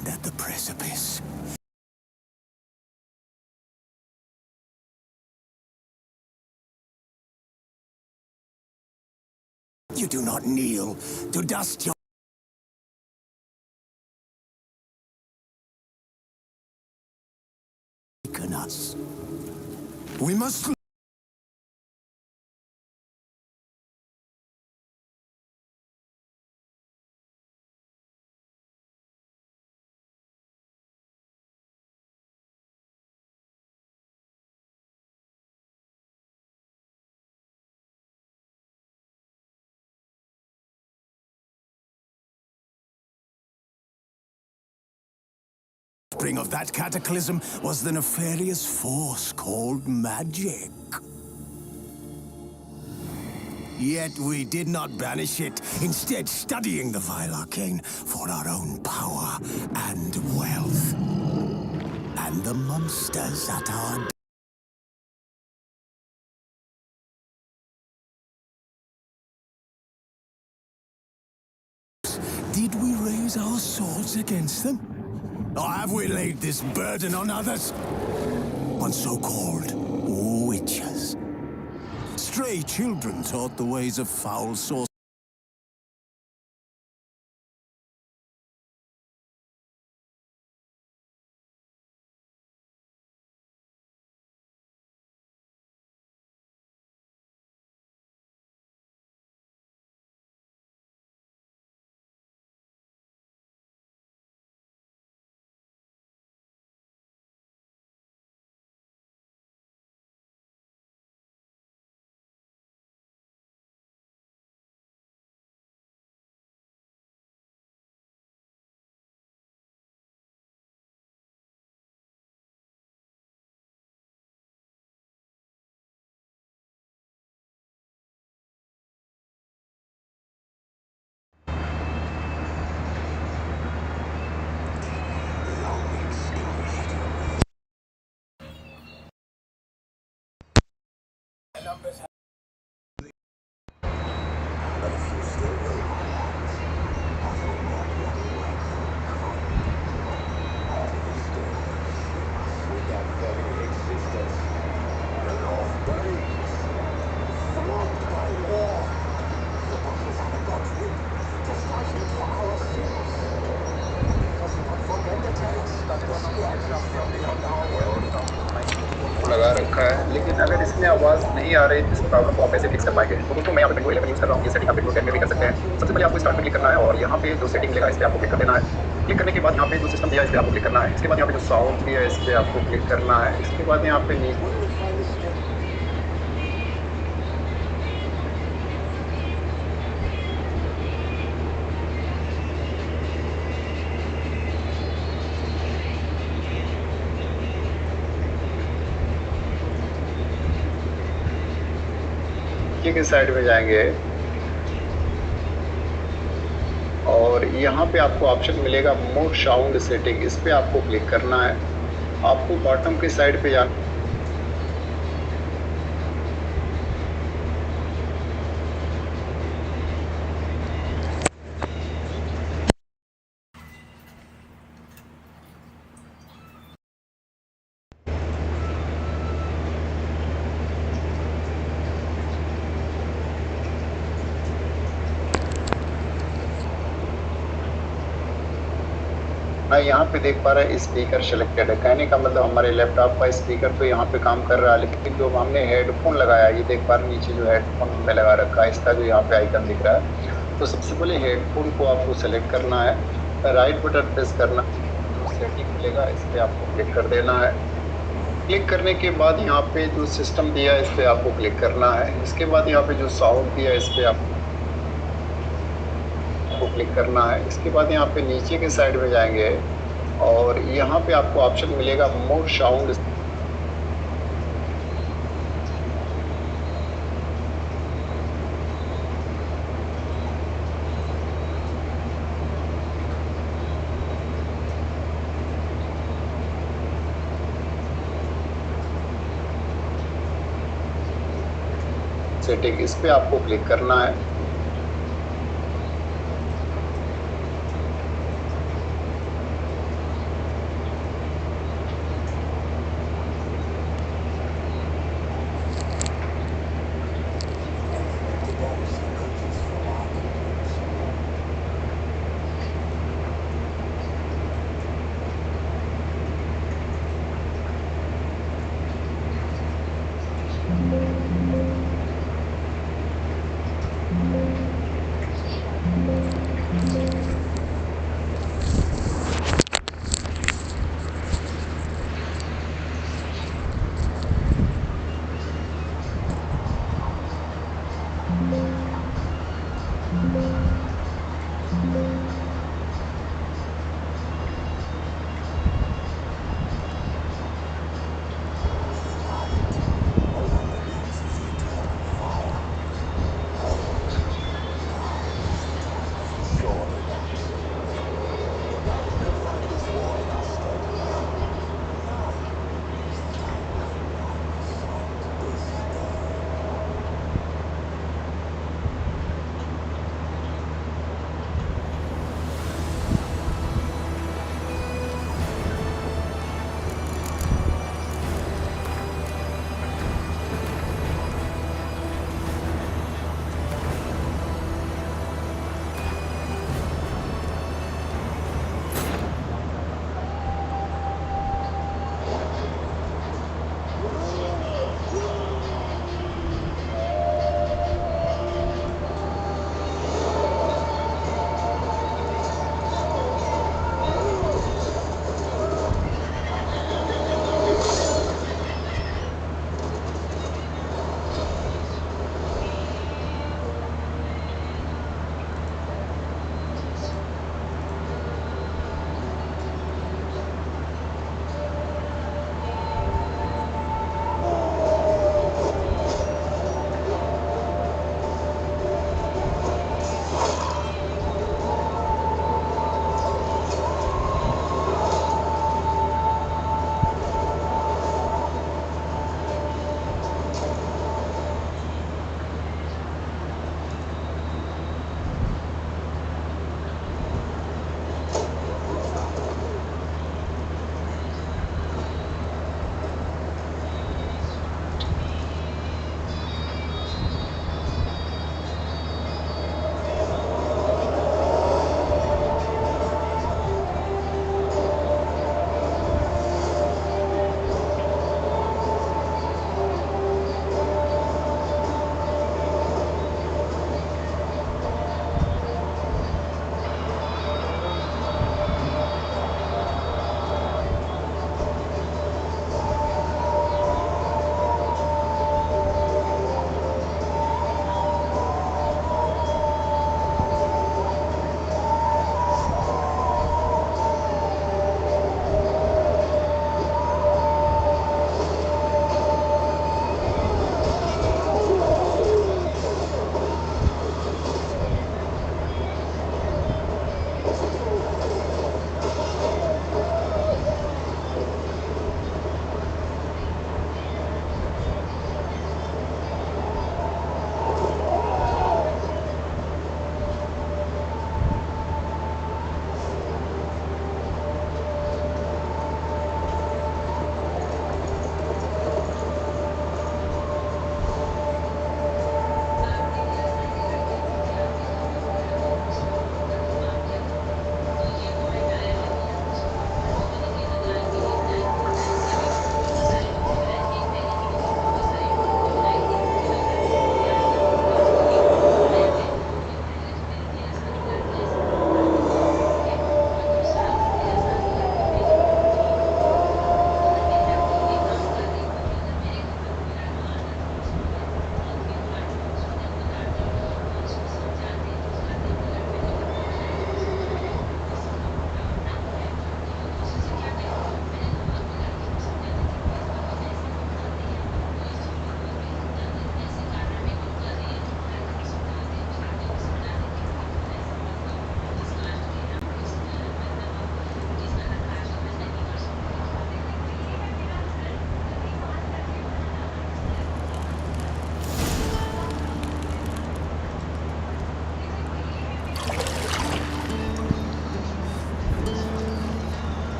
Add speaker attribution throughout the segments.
Speaker 1: stand at the precipice. You do not kneel to dust your... us. We must... The offspring of that cataclysm was the nefarious force called magic. Yet we did not banish it, instead studying the vile arcane for our own power and wealth. And the monsters at our... Did we raise our swords against them? Or have we laid this burden on others? On so-called witches. Stray children taught the ways of foul sorcery.
Speaker 2: लगा रखा है, लेकिन अगर इसमें आवाज़ नहीं आ रही, इस प्रॉब्लम को आप कैसे फिक्स कर पाएंगे? तो दोस्तों मैं यहाँ पे 11 यूज़ कर रहा हूँ। ये सेटिंग आप विंडो 10 में भी कर सकते हैं। सबसे पहले आपको स्टार्ट में क्लिक करना है और यहाँ पे जो सेटिंग मिलेगा इस पर आपको क्लिक कर देना है। क्लिक करने के बाद यहाँ पे जो सिस्टम दिया है इस पर आपको क्लिक करना है। इसके बाद यहाँ पे जो साउंड दिया है इस पर आपको क्लिक करना है। इसके बाद यहाँ पे नीचे के साइड में जाएंगे और यहाँ पे आपको ऑप्शन मिलेगा मोर साउंड सेटिंग, इस पे आपको क्लिक करना है। आपको बॉटम के साइड पे जाना यहाँ पे देख पा रहे हैं स्पीकर सिलेक्टेड है। कहने का मतलब हमारे लैपटॉप का स्पीकर तो यहाँ पे काम कर रहा है, लेकिन जो हमने हेडफोन लगाया ये देख पा रहे हैं नीचे जो हेडफोन हमने लगा रखा है इसका जो यहाँ पे आइकन दिख रहा है। तो सबसे पहले हेडफोन को आपको सेलेक्ट करना है, राइट बटन प्रेस करना, जो सेटिंग मिलेगा इस पर आपको क्लिक कर देना है। क्लिक करने के बाद यहाँ पे जो सिस्टम दिया है इस पर आपको क्लिक करना है। इसके बाद यहाँ पे जो साउंड दिया है इस पर आपको क्लिक करना है। इसके बाद यहाँ पे नीचे के साइड में जाएंगे और यहाँ पे आपको ऑप्शन मिलेगा मोर साउंड सेटिंग, इस पे आपको क्लिक करना है।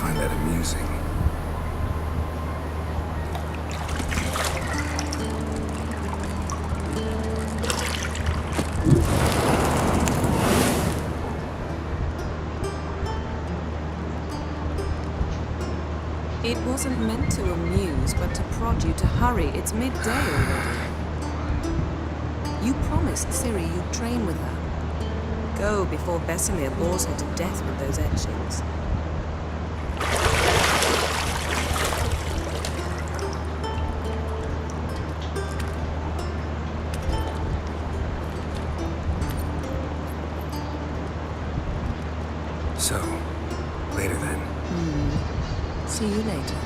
Speaker 1: find that amusing.
Speaker 3: It wasn't meant to amuse, but to prod you to hurry. It's midday already. You promised Ciri you'd train with her. Go before Vesemir bores her to death with those etchings.
Speaker 4: So, later then.
Speaker 3: See you later.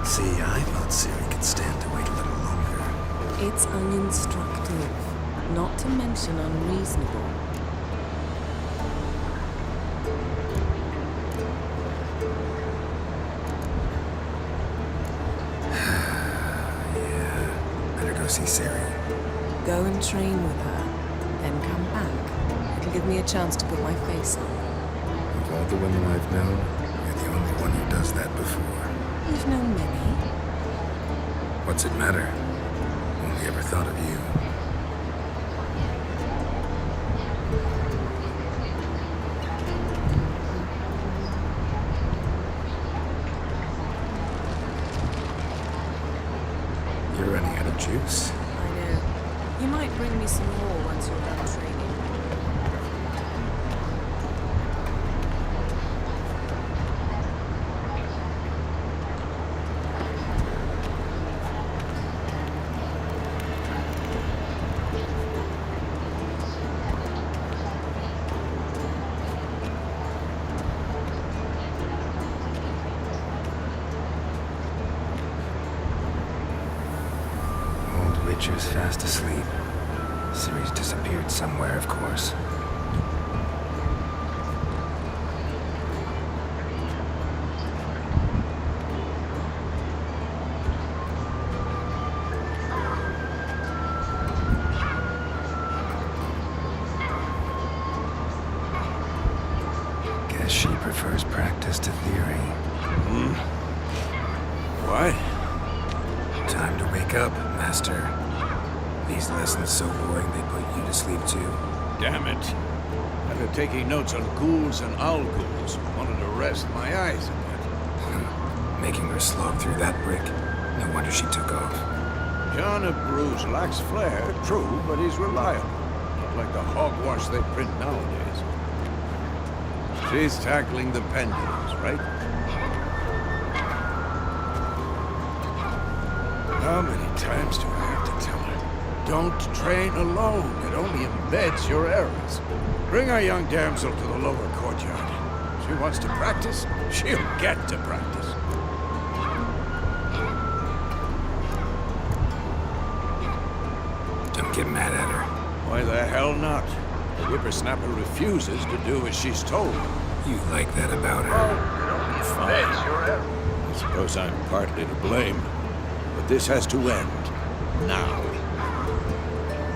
Speaker 4: See, I thought Ciri could stand to wait a little longer.
Speaker 3: It's uninstructive, not to mention unreasonable.
Speaker 4: Yeah, better go see Ciri.
Speaker 3: Go and train with her, then come back. It'll give me a chance to put my face on.
Speaker 4: Of all the women I've known, you're the only one who does that before.
Speaker 3: You've known many.
Speaker 4: What's it matter? Only ever thought of you. You're running out of juice.
Speaker 3: I know. You might bring me some more once you're done training.
Speaker 4: Witcher's fast asleep. Ciri's disappeared somewhere, of course. Guess she prefers practice to theory.
Speaker 1: What?
Speaker 4: Time to wake up, Master. These lessons so boring they put you to sleep too.
Speaker 5: Damn it. After taking notes on ghouls and owl ghouls, wanted to rest my eyes a bit.
Speaker 4: Making her slog through that brick. No wonder she took off.
Speaker 5: John of Bruges lacks flair, true, but he's reliable. Not like the hogwash they print nowadays. She's tackling the pendulums, right? How many times do I have to tell her? Don't train alone. It only embeds your errors. Bring our young damsel to the lower courtyard. She wants to practice, she'll get to practice.
Speaker 4: Don't get mad at her.
Speaker 5: Why the hell not? The whippersnapper refuses to do as she's told.
Speaker 4: You like that about her.
Speaker 5: Fine. I suppose I'm partly to blame, but this has to end now.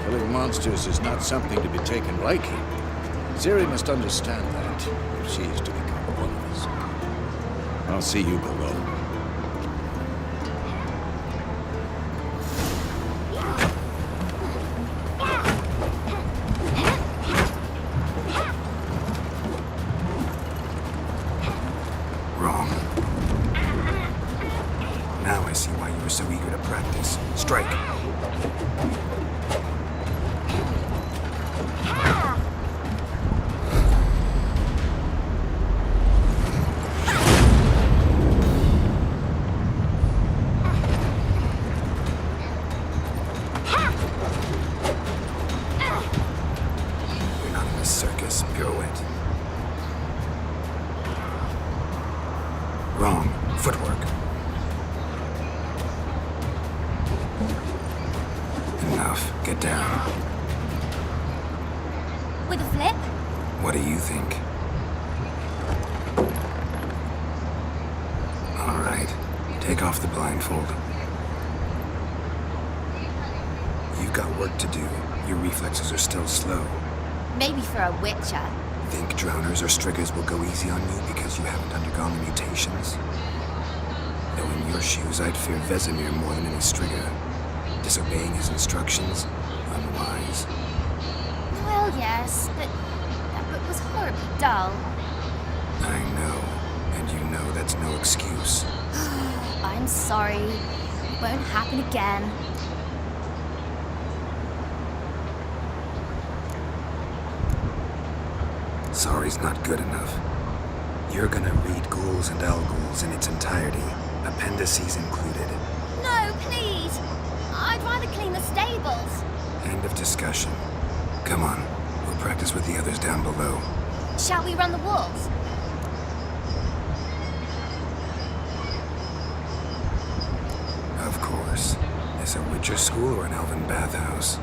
Speaker 5: Killing monsters is not something to be taken lightly. Ciri must understand that if she is to become one of us. I'll see you below.
Speaker 4: Wrong. Now I see why you were so eager to practice. Strike. You're not in a circus, pirouette. Wrong. Footwork. Enough. Get down.
Speaker 6: With a flip?
Speaker 4: What do you think? All right. Take off the blindfold. You've got work to do. Your reflexes are still slow.
Speaker 6: Maybe for a witcher.
Speaker 4: Think drowners or striggers will go easy on you because you haven't undergone the mutations? Though in your shoes, I'd fear Vesemir more than any strigger. Disobeying his instructions? Unwise.
Speaker 6: Well, yes, but that book was horribly dull.
Speaker 4: I know. And you know that's no excuse.
Speaker 6: I'm sorry. It won't happen again.
Speaker 4: Sorry's not good enough. You're gonna read Ghouls and Al-Ghouls in its entirety, appendices included.
Speaker 6: No, please! I'd rather clean the stables.
Speaker 4: End of discussion. Come on, we'll practice with the others down below.
Speaker 6: Shall we run the walls?
Speaker 4: Of course. Is a Witcher school or an elven bathhouse?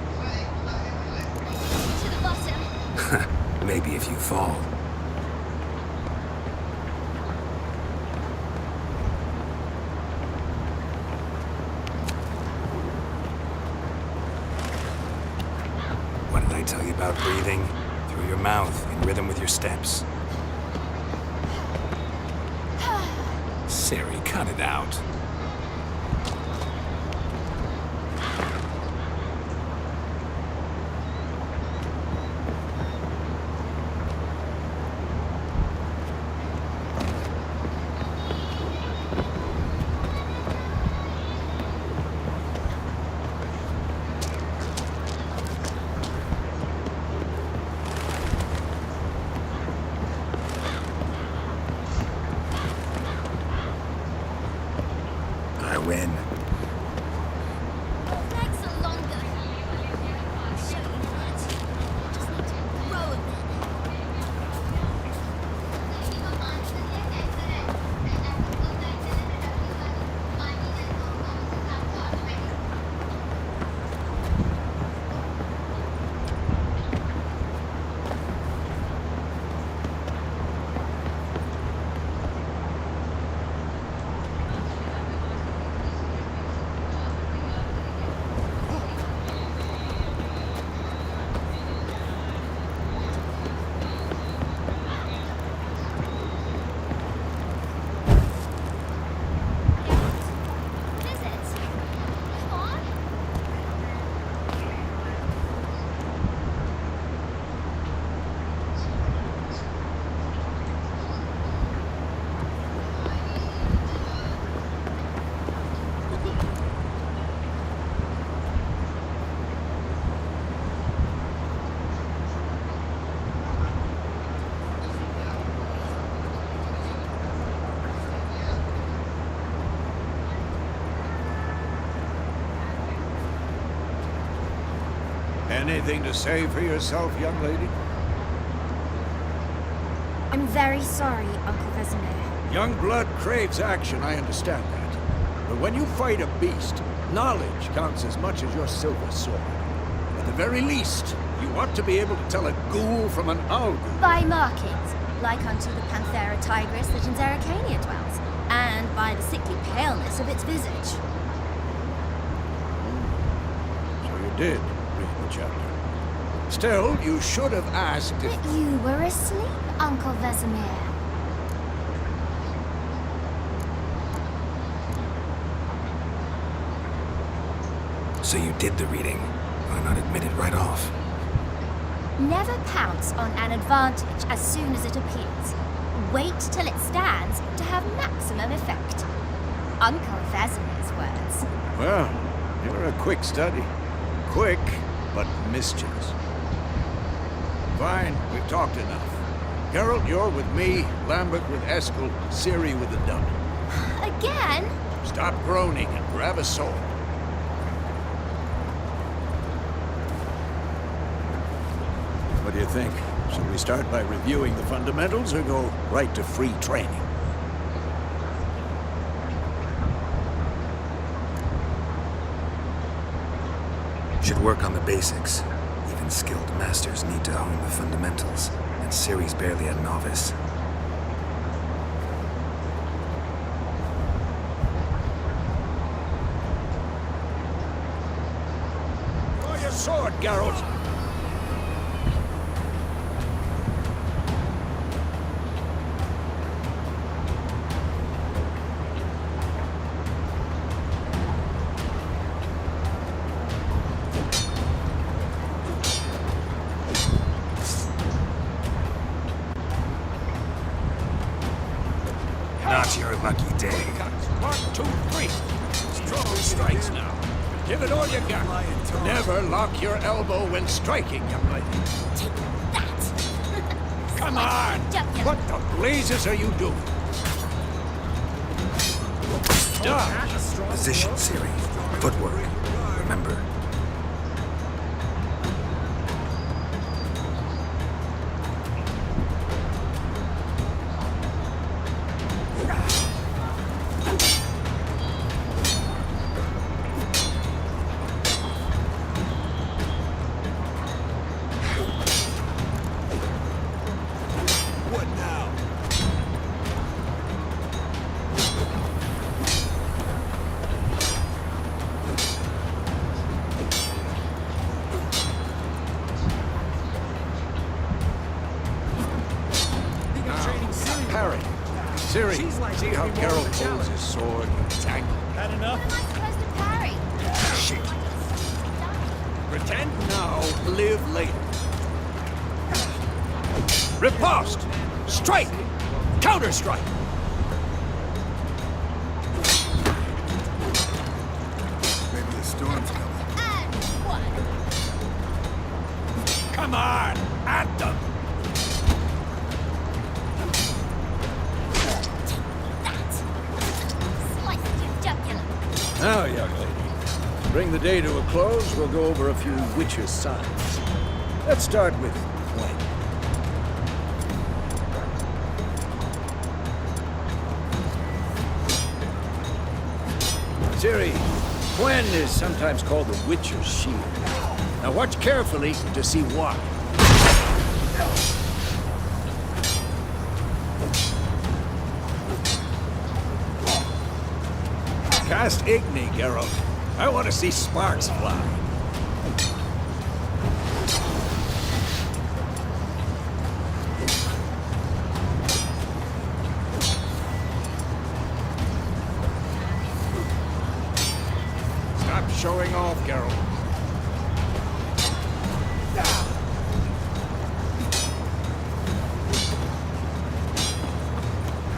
Speaker 6: To the bottom.
Speaker 4: Maybe if you fall. What did I tell you about breathing? Through your mouth, in rhythm with your steps. Ciri, cut it out. I win.
Speaker 6: Legs are longer. I'll show you that. Just need to grow a bit.
Speaker 5: Anything to say for yourself, young lady?
Speaker 6: I'm very sorry, Uncle Vesemir.
Speaker 5: Young blood craves action, I understand that. But when you fight a beast, knowledge counts as much as your silver sword. At the very least, you ought to be able to tell a ghoul from an owl.
Speaker 6: By markings, like unto the Panthera tigris that in Zeracania dwells, and by the sickly paleness of its visage.
Speaker 5: So you did read the chapter. Still, you should have asked if...
Speaker 6: But you were asleep, Uncle Vesemir.
Speaker 4: So you did the reading. Why not admit it right off?
Speaker 6: Never pounce on an advantage as soon as it appears. Wait till it stands to have maximum effect. Uncle Vesemir's words.
Speaker 5: Well, you're a quick study. Quick, but mischievous. Fine, we've talked enough. Geralt, you're with me, Lambert with Eskel, Ciri with the dummy.
Speaker 6: Again?
Speaker 5: Stop groaning and grab a sword. What do you think? Should we start by reviewing the fundamentals or go right to free training?
Speaker 4: Should work on the basics. Even skilled masters need to hone the fundamentals, and Ciri's barely a novice.
Speaker 5: Draw your sword, Geralt!
Speaker 4: Not your lucky day.
Speaker 5: 1, 2, 3. Strong strikes now. Give it all you got. Never lock your elbow when striking, young lady.
Speaker 6: Take that!
Speaker 5: Come on! What the blazes are you doing? Stop!
Speaker 4: Position, Ciri. Footwork. Remember.
Speaker 5: What now? Parry. Ciri, see how Geralt holds his sword tangled.
Speaker 6: How am I supposed to parry?
Speaker 4: Shit.
Speaker 5: Pretend now, live later. Riposte! Strike! Counter-strike!
Speaker 1: Maybe the storm's coming.
Speaker 6: And one.
Speaker 5: Come on! At them!
Speaker 6: That! Sliced your jugular.
Speaker 5: Now, young lady, to bring the day to a close, we'll go over a few Witcher signs. Let's start with Gwen. Ciri, Gwen is sometimes called the Witcher's Shield. Now watch carefully to see why. Cast Igni, Geralt. I want to see sparks fly. Stop showing off, Geralt.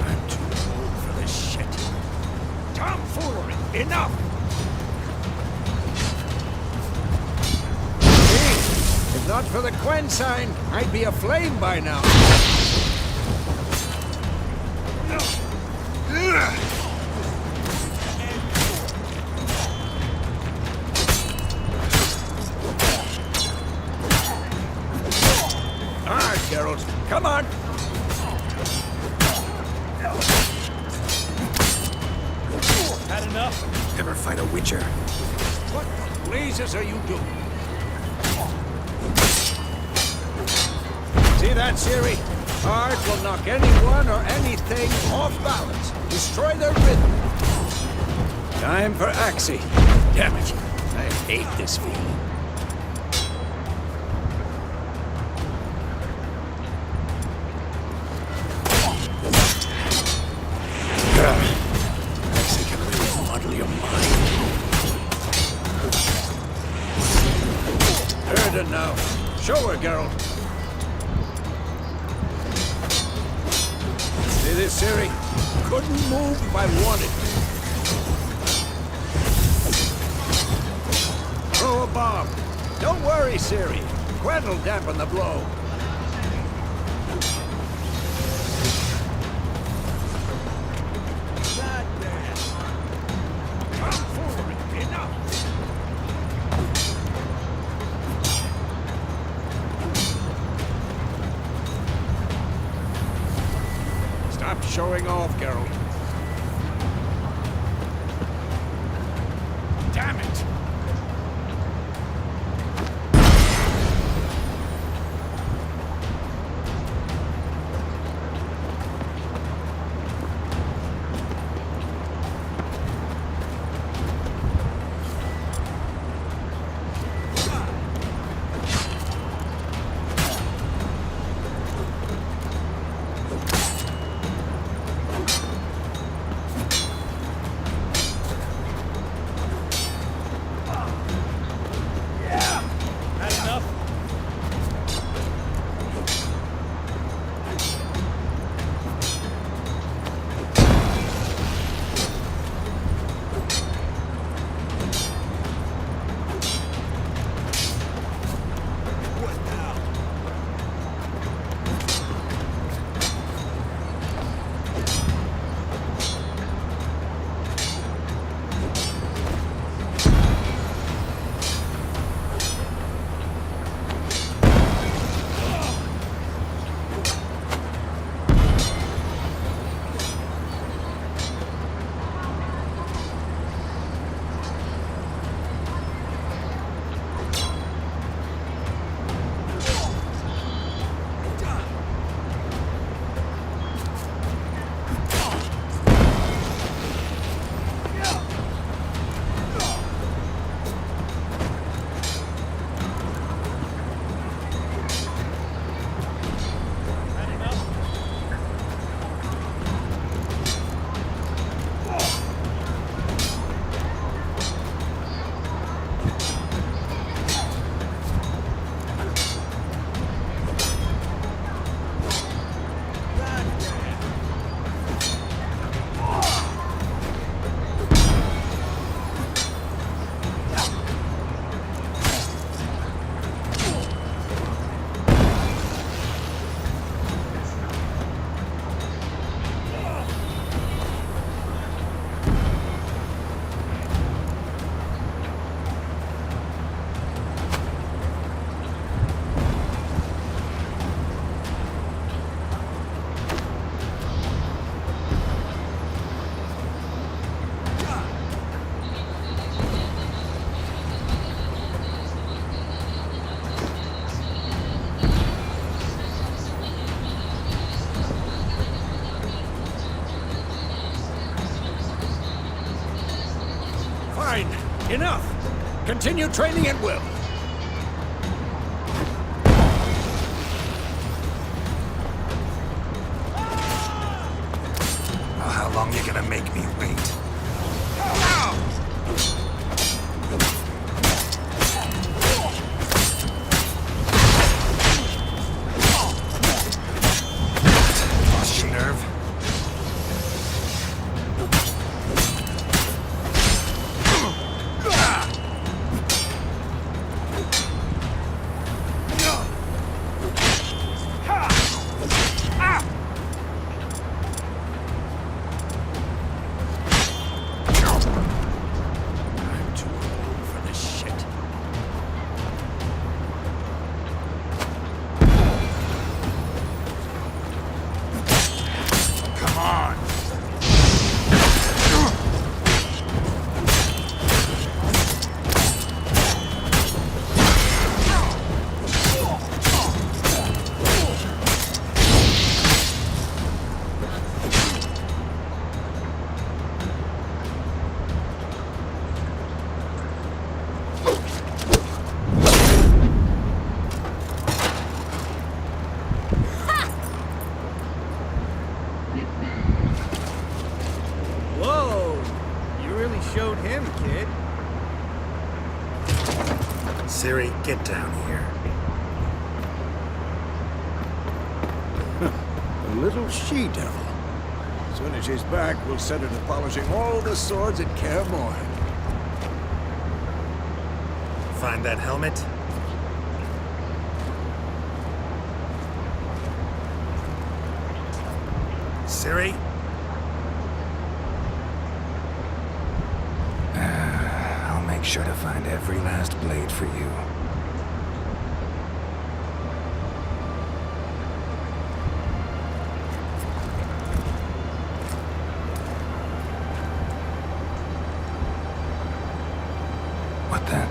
Speaker 5: I'm too old for this shit. Tomfoolery! Enough! Gee, if not for the Quen sign, I'd be aflame by now. enough?
Speaker 4: Ever fight a Witcher?
Speaker 5: What the blazes are you doing? See that, Ciri? Art will knock anyone or anything off balance. Destroy their rhythm. Time for Axie. Damn it. I hate this feeling.
Speaker 4: Axie can really muddle your mind.
Speaker 5: Heard it now. Show her, Geralt. See this, Ciri? Couldn't move if I wanted to. Throw a bomb. Don't worry, Ciri. Gwen'll dampen the blow. Goddamn. Tomfoolery. Enough. Stop showing off, Geralt. Damn it! Fine. Enough. Continue training at will.
Speaker 4: Oh, how long you gonna make me wait? Lost your nerve?
Speaker 7: showed him, kid.
Speaker 4: Ciri, get down here.
Speaker 5: A little she-devil. As soon as she's back, we'll set her to polishing all the swords at Kaer Morhen.
Speaker 4: Find that helmet? Ciri? I'll make sure to find every last blade for you. What then?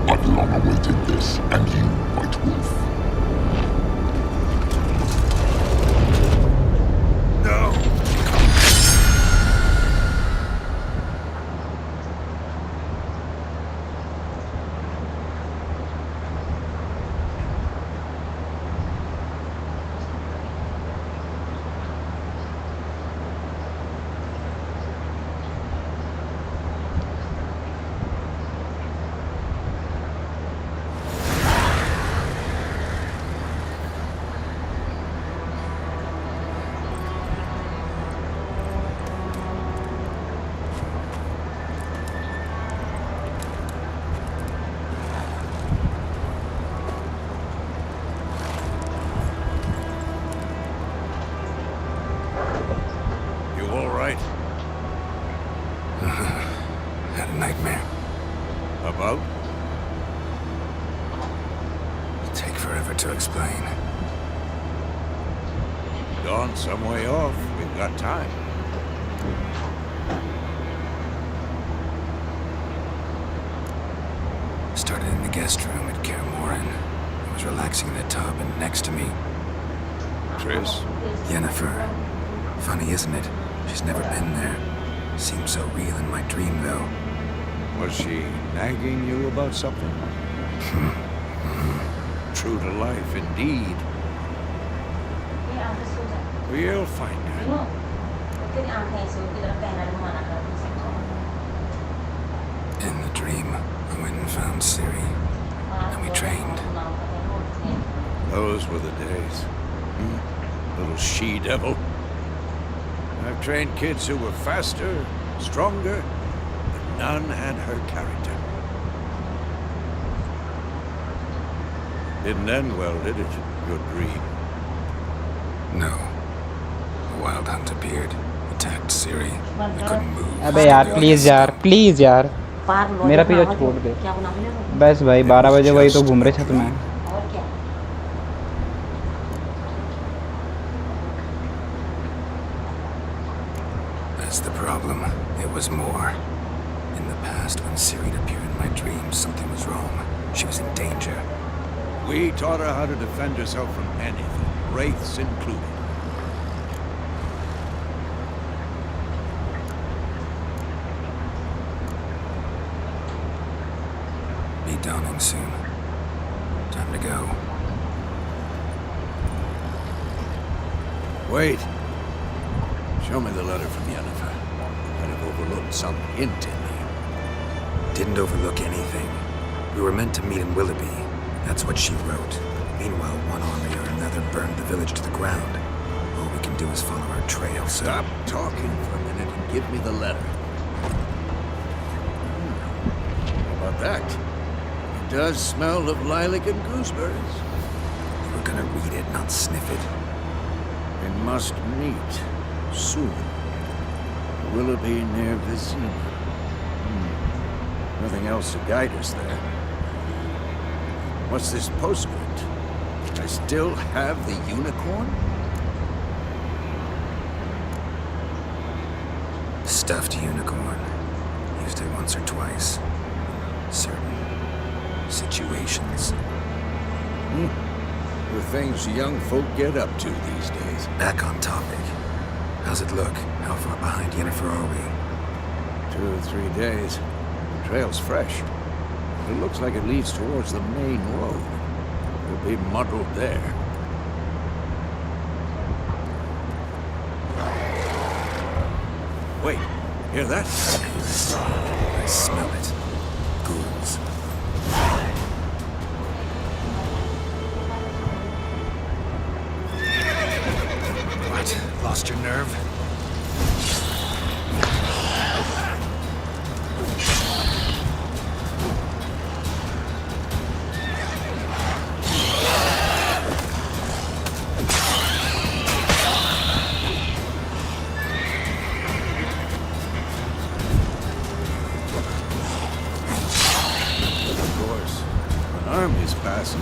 Speaker 8: I've long awaited this, and you, White Wolf.
Speaker 5: No! You all right?
Speaker 4: Had a nightmare.
Speaker 5: About?
Speaker 4: It'll take forever to explain.
Speaker 5: Gone some way off. We've got time.
Speaker 4: Started in the guest room at Kaer Morhen. I was relaxing in the tub, and next to me,
Speaker 5: Triss?
Speaker 4: Yennefer. Funny, isn't it? She's never been there. Seemed so real in my dream, though.
Speaker 5: Was she nagging you about something? True to life, indeed. We'll find her.
Speaker 4: In the dream, I went and found Ciri, and we trained.
Speaker 5: Those were the days. Little she-devil. I've trained kids who were faster, stronger, but none had her character. Didn't end well, did it? Your dream.
Speaker 4: No. A wild hunt appeared, attacked Ciri. We couldn't move.
Speaker 9: अबे यार please यार मेरा पीछा छोड़ दे बस भाई 12 बजे वही तो घूम रहे छत में
Speaker 4: That's the problem. It was more. In the past, when Ciri appeared in my dreams, something was wrong. She was in danger.
Speaker 5: We taught her how to defend herself from anything, wraiths included.
Speaker 4: Be dawning soon. Time to go.
Speaker 5: Wait. Show me the letter from Yennefer. Might have overlooked some hint in there.
Speaker 4: Didn't overlook anything. We were meant to meet in Willoughby. That's what she wrote. Meanwhile, one army or another burned the village to the ground. All we can do is follow our trail, so...
Speaker 5: Stop talking for a minute and give me the letter. How about that? It does smell of lilac and gooseberries.
Speaker 4: We're gonna read it, not sniff it.
Speaker 5: We must meet soon. Willoughby near Vizima. Nothing else to guide us there. What's this postscript? I still have the unicorn?
Speaker 4: Stuffed unicorn. Used it once or twice. Ciri mutations.
Speaker 5: The things young folk get up to these days.
Speaker 4: Back on topic. How's it look? How far behind Yennefer are we?
Speaker 5: 2 or 3 days. The trail's fresh. It looks like it leads towards the main road. We'll be muddled there. Wait, hear that?
Speaker 4: I smell it. Ghouls. What? Lost your nerve?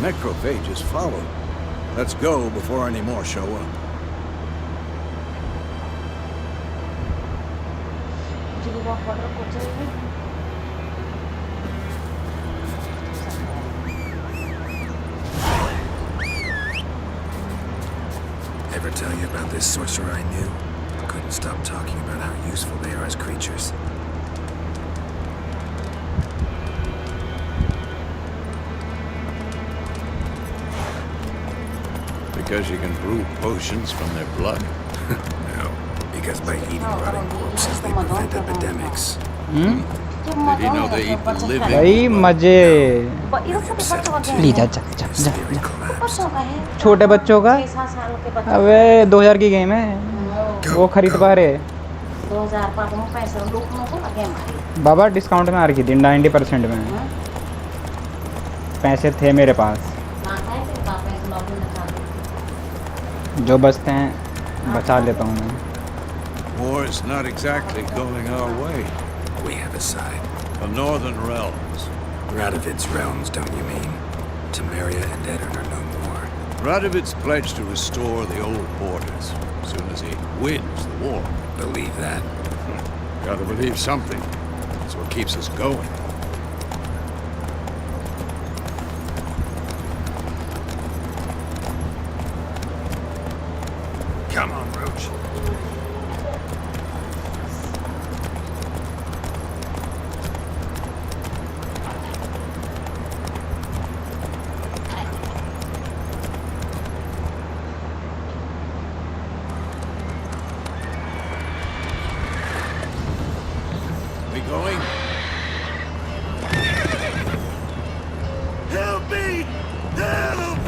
Speaker 5: Necrophages follow. Let's go before any more show up.
Speaker 4: Ever tell you about this sorcerer I knew? Couldn't stop talking about how useful they are as creatures.
Speaker 5: Because you can brew potions from their blood?
Speaker 4: No, because by eating rotting corpses they prevent epidemics.
Speaker 5: Did he know they eat the living?
Speaker 9: भाई मजे please जा जा जा जा
Speaker 4: Spirit collapsed.
Speaker 9: छोटे बच्चों का अबे 2000 की गेम है वो खरीद पा रहे बाबा डिस्काउंट में आ रही थी 90% में पैसे थे मेरे पास जो बचते हैं बचा लेता हूँ मैं
Speaker 5: War's not exactly going our way.
Speaker 4: We have a side.
Speaker 5: The northern realms.
Speaker 4: Radovid's realms, don't you mean? Temeria and Edirn are no more.
Speaker 5: Radovid's pledged to restore the old borders as soon as he wins the war.
Speaker 4: Believe that?
Speaker 5: Gotta believe something. That's what keeps us going.
Speaker 4: Come on, Roach.
Speaker 5: We going? Help me! Help!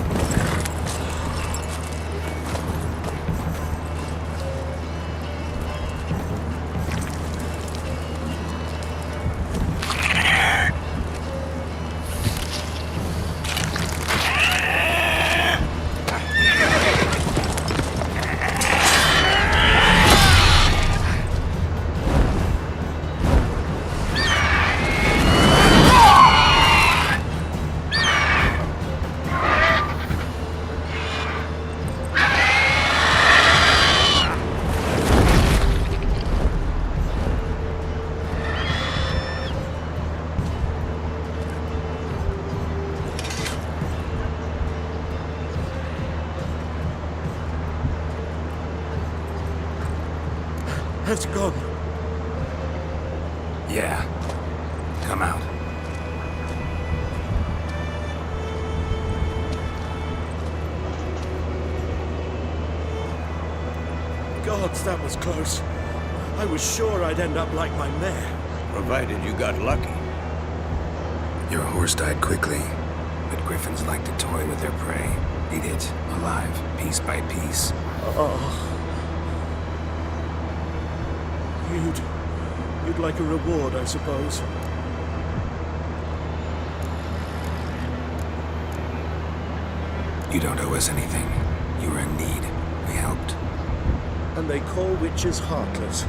Speaker 1: It's gone.
Speaker 4: Yeah. Come out.
Speaker 1: Gods, that was close. I was sure I'd end up like my mare.
Speaker 5: Provided you got lucky.
Speaker 4: Your horse died quickly, but griffins like to toy with their prey. Eat it, alive, piece by piece.
Speaker 1: Oh. You'd like a reward, I suppose.
Speaker 4: You don't owe us anything. You were in need. We helped.
Speaker 1: And they call witches heartless.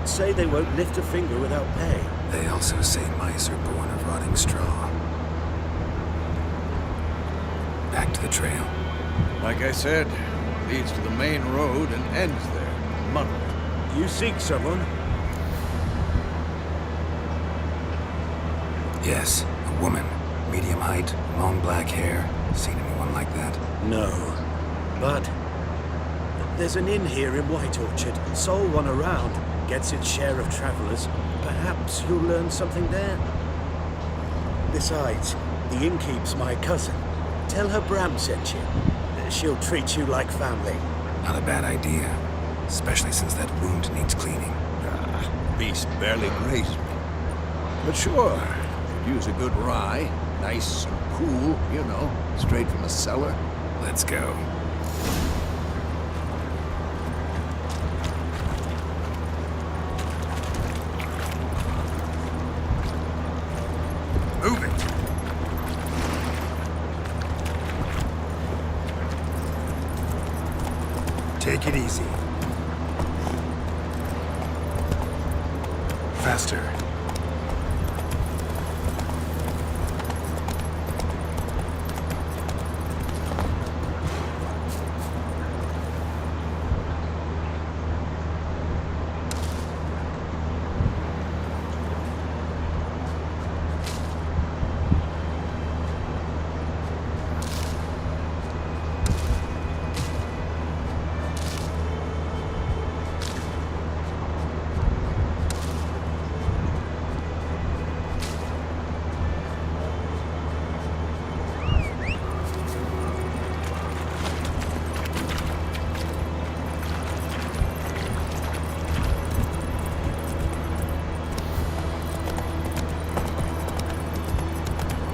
Speaker 1: Say they won't lift a finger without pay.
Speaker 4: They also say mice are born of rotting straw. Back to the trail.
Speaker 5: Like I said, leads to the main road and ends there. Muddled.
Speaker 1: You seek someone?
Speaker 4: Yes, a woman. Medium height, long black hair. Seen anyone like that?
Speaker 7: No. But there's an inn here in White Orchard. Sole one around. Gets its share of travelers. Perhaps you'll learn something there. Besides, the innkeep's my cousin. Tell her Bram sent you. She'll treat you like family.
Speaker 4: Not a bad idea. Especially since that wound needs cleaning.
Speaker 5: Beast barely grazed me. But sure, could use a good rye. Nice and cool, you know, straight from the cellar.
Speaker 4: Let's go. Move it! Take it easy. Faster.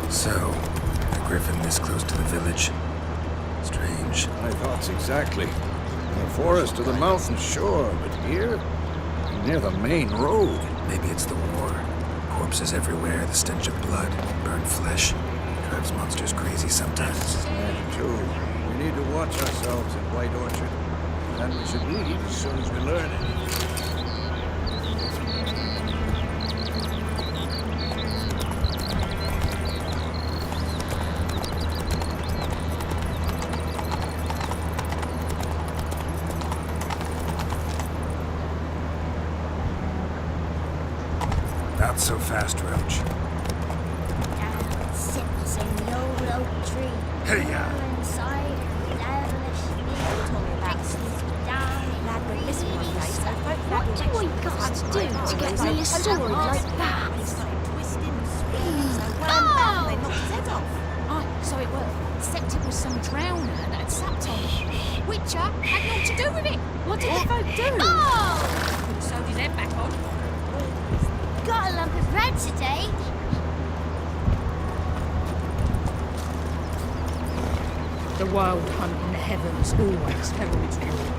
Speaker 4: So, a griffin this close to the village. Strange.
Speaker 5: My thoughts exactly. In the forest or the mountain, sure, but here, near the main road.
Speaker 4: Maybe it's the war. Corpses everywhere, the stench of blood, burned flesh. Drives monsters crazy sometimes.
Speaker 5: That too. We need to watch ourselves in White Orchard. And we should leave as soon as we learn it.
Speaker 4: Not so fast, Roach.
Speaker 6: Sits in the old oak tree.
Speaker 4: Hey-ya!
Speaker 6: Inside, what do I got to do to get me a sword like that?
Speaker 10: So it was. Except it was some drowner that had sapped on it. Witcher had naught to do with it. What did the folk do?
Speaker 6: Oh!
Speaker 10: Sewed his head back on.
Speaker 6: Got a lump of bread today.
Speaker 10: The wild hunt in the heavens always heralds war.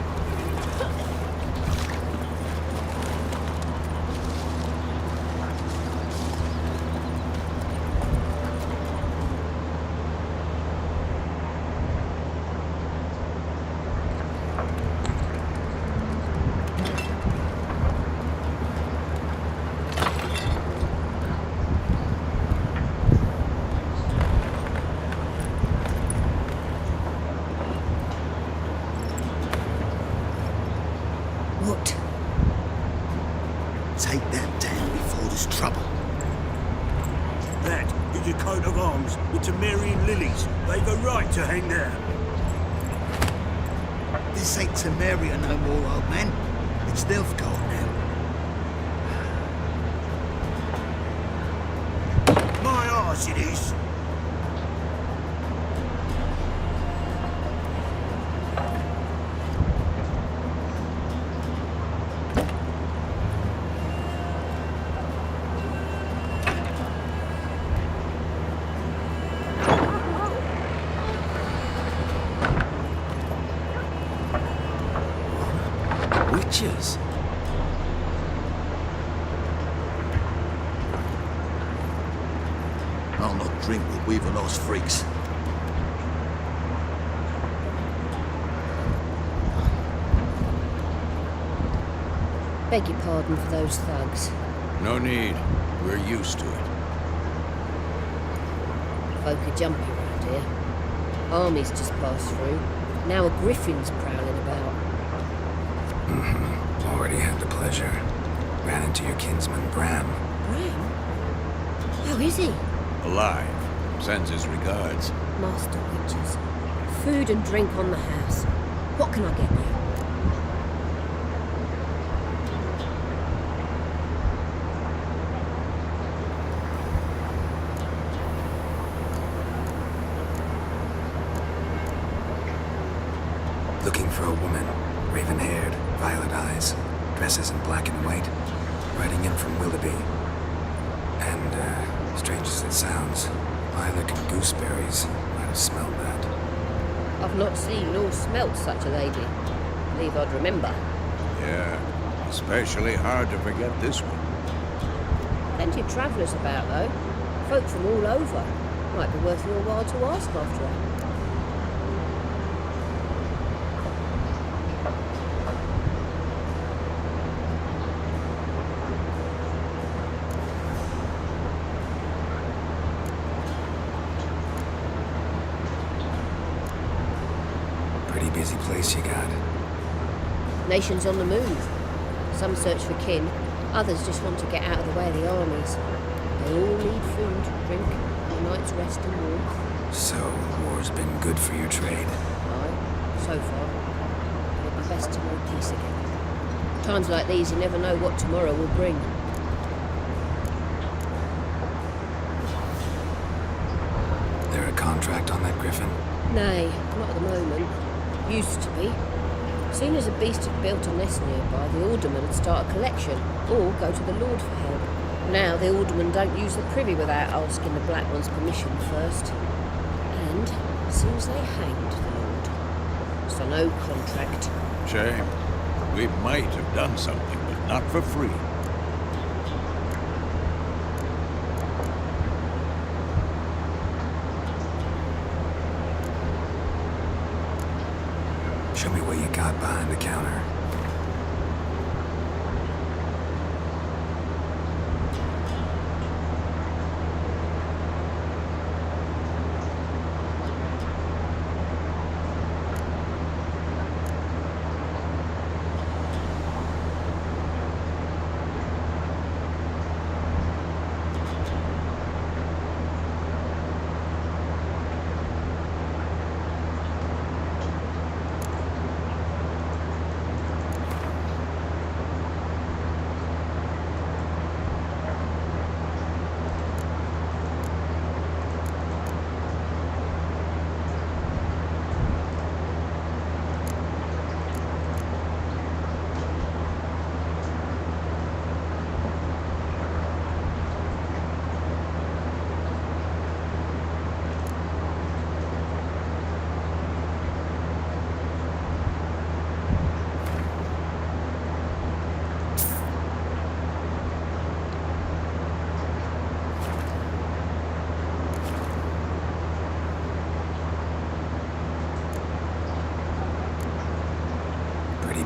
Speaker 1: What? Take that down before there's trouble.
Speaker 7: That is a coat of arms with Temerian lilies. They've a right to hang there.
Speaker 1: This ain't Temeria no more, old man. It's Nilfgaard now.
Speaker 7: My arse it is.
Speaker 1: Witches? I'll not drink with weaver-nosed freaks.
Speaker 11: Beg your pardon for those thugs.
Speaker 5: No need. We're used to it.
Speaker 11: Folk are jumpy around here. Armies just passed through. Now a griffin's prowling about.
Speaker 4: Already had the pleasure. Ran into your kinsman, Bram.
Speaker 11: Bram? How is he?
Speaker 5: Alive. Sends his regards.
Speaker 11: Master Witches. Food and drink on the house. What can I get you?
Speaker 4: Looking for a woman, raven-haired, violet eyes, dresses in black and white, riding in from Willoughby. And, strange as it sounds, lilac and gooseberries might have smelled that.
Speaker 11: I've not seen nor smelt such a lady. Believe I'd remember.
Speaker 5: Yeah, especially hard to forget this one.
Speaker 11: Plenty of travellers about, though. Folk from all over. Might be worth your while to ask after her.
Speaker 4: Pretty busy place you got.
Speaker 11: Nations on the move. Some search for kin, others just want to get out of the way of the armies. They all need food, drink, and a night's rest and warmth.
Speaker 4: So, war's been good for your trade?
Speaker 11: Aye, so far. It'd be best to know peace again. Times like these, you never know what tomorrow will bring.
Speaker 4: There a contract on that griffin?
Speaker 11: Nay, not at the moment. Used to be. Soon as a beast had built a nest nearby, the alderman would start a collection, or go to the Lord for help. Now the aldermen don't use the privy without asking the Black One's permission first. And seems they hanged the Lord. So no contract.
Speaker 5: Shame. We might have done something, but not for free.
Speaker 4: Show me what you got behind the counter.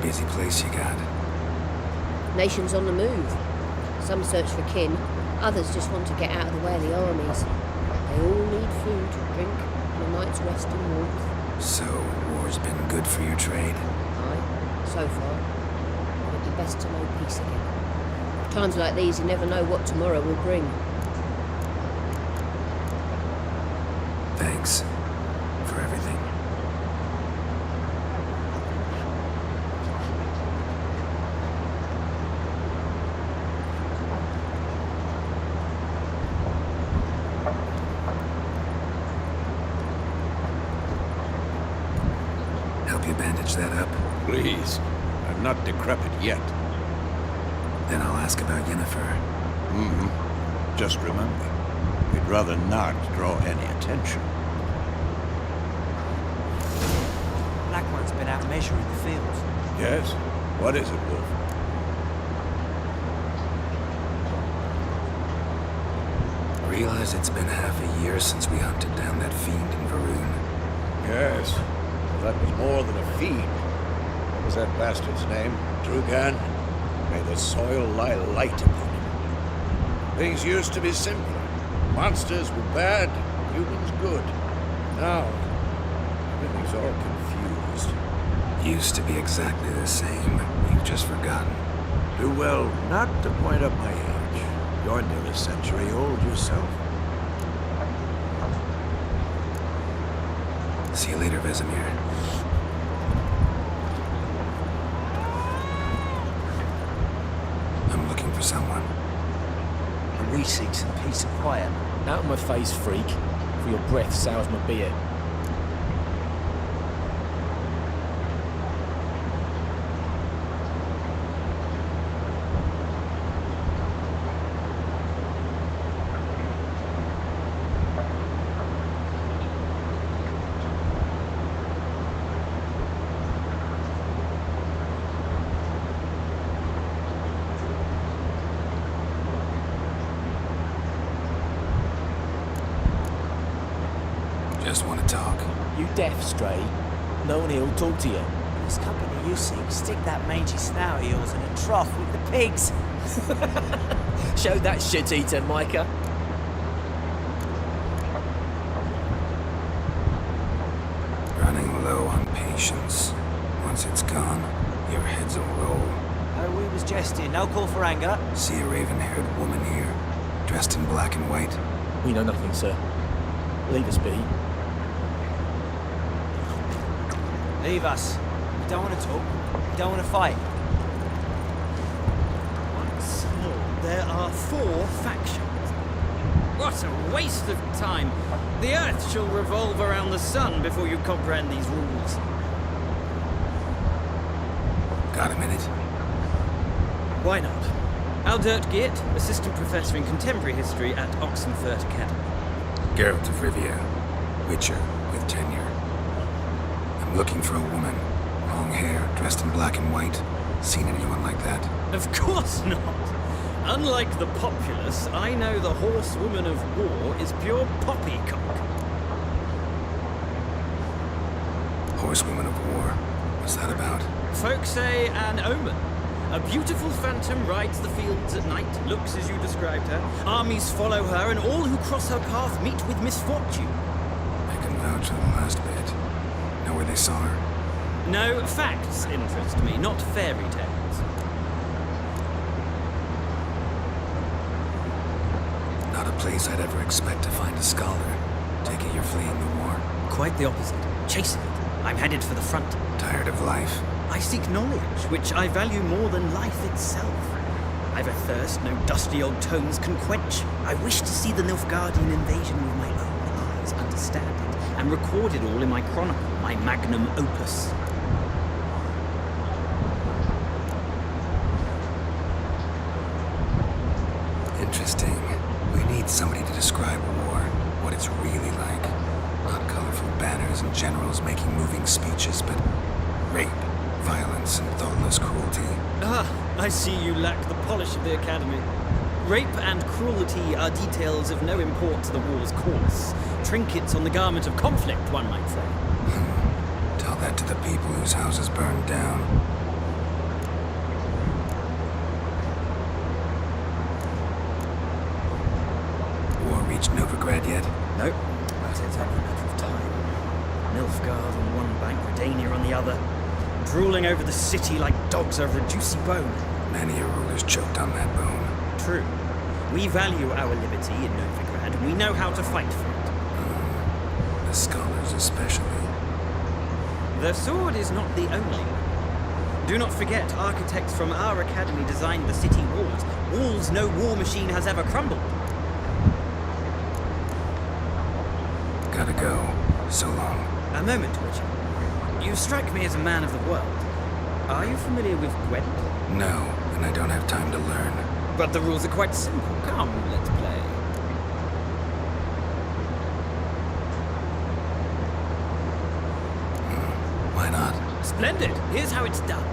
Speaker 4: Busy place you got.
Speaker 11: Nations on the move. Some search for kin, others just want to get out of the way of the armies. They all need food, drink, and a night's rest and warmth.
Speaker 4: So, war's been good for your trade?
Speaker 11: Aye, so far. But it'd be best to know peace again. Times like these, you never know what tomorrow will bring.
Speaker 4: Thanks for everything. Help you bandage that up?
Speaker 5: Please. I'm not decrepit yet.
Speaker 4: Then I'll ask about Yennefer.
Speaker 5: Mm-hmm. Just remember, we'd rather not draw any attention.
Speaker 12: Black One's been out measuring the fields.
Speaker 5: Yes? What is it, Wolf?
Speaker 4: Realize it's been half a year since we hunted down that fiend in Varun.
Speaker 5: Yes. Well, that was more than a fiend. What was that bastard's name? Drugan? May the soil lie light upon him. Things used to be simpler. Monsters were bad, humans good. Now, everything's all confused.
Speaker 4: Used to be exactly the same. You've just forgotten.
Speaker 5: Do well not to point up my age. You're near a century old yourself.
Speaker 4: See you later, Vesemir. I'm looking for someone.
Speaker 12: And we seek some peace and quiet.
Speaker 13: Out of my face, freak. For your breath sours my beer.
Speaker 4: Just want to talk.
Speaker 13: You deaf, Stray? No one here will talk to you.
Speaker 12: This company you seek, stick that mangy snout of yours in a trough with the pigs.
Speaker 13: Show that shit-eater, Micah.
Speaker 4: Running low on patience. Once it's gone, your heads will roll.
Speaker 12: Oh, we was jesting. No call for anger.
Speaker 4: See a raven-haired woman here, dressed in black and white?
Speaker 13: We know nothing, sir. Leave us be.
Speaker 12: Leave us. We don't want to talk. We don't want to fight.
Speaker 14: Once more, there are 4 factions. What a waste of time. The Earth shall revolve around the sun before you comprehend these rules.
Speaker 4: Got a minute?
Speaker 14: Why not? Aldert Geert, Assistant Professor in Contemporary History at Oxenfurt Academy.
Speaker 4: Geralt of Rivia, Witcher with tenure. I'm looking for a woman. Long hair, dressed in black and white. Seen anyone like that?
Speaker 14: Of course not. Unlike the populace, I know the horsewoman of war is pure poppycock.
Speaker 4: Horsewoman of war? What's that about?
Speaker 14: Folk say an omen. A beautiful phantom rides the fields at night, looks as you described her. Armies follow her, and all who cross her path meet with misfortune.
Speaker 4: I can vouch for the last bit. Know where they saw her?
Speaker 14: No, facts interest me, not fairy tales.
Speaker 4: Not a place I'd ever expect to find a scholar. Take it you're fleeing the war.
Speaker 14: Quite the opposite. Chasing it. I'm headed for the front.
Speaker 4: Tired of life?
Speaker 14: I seek knowledge, which I value more than life itself. I've a thirst no dusty old tomes can quench. I wish to see the Nilfgaardian invasion with my own eyes, understand it, and record it all in my chronicle, my magnum opus.
Speaker 4: Interesting. We need somebody to describe war, what it's really like. Not colorful banners and generals making moving speeches, but rape, violence, and thoughtless cruelty.
Speaker 14: Ah, I see you lack the polish of the Academy. Rape and cruelty are details of no import to the war's course. Trinkets on the garment of conflict, one might say.
Speaker 4: Tell that to the people whose houses burned down. War reached Novigrad yet?
Speaker 14: Nope, but it's only a matter of time. Nilfgaard on one bank, Redania on the other, drooling over the city like dogs over a juicy bone.
Speaker 4: Many a ruler's choked on that bone.
Speaker 14: True. We value our liberty in Novigrad, and we know how to fight for it.
Speaker 4: The scholars especially.
Speaker 14: The sword is not the only one. Do not forget, architects from our academy designed the city walls. Walls no war machine has ever crumbled.
Speaker 4: Gotta go. So long.
Speaker 14: A moment, Witcher. You strike me as a man of the world. Are you familiar with Gwent?
Speaker 4: No, and I don't have time to learn.
Speaker 14: But the rules are quite simple. Come, let's play.
Speaker 4: Why not?
Speaker 14: Splendid. Here's how it's done.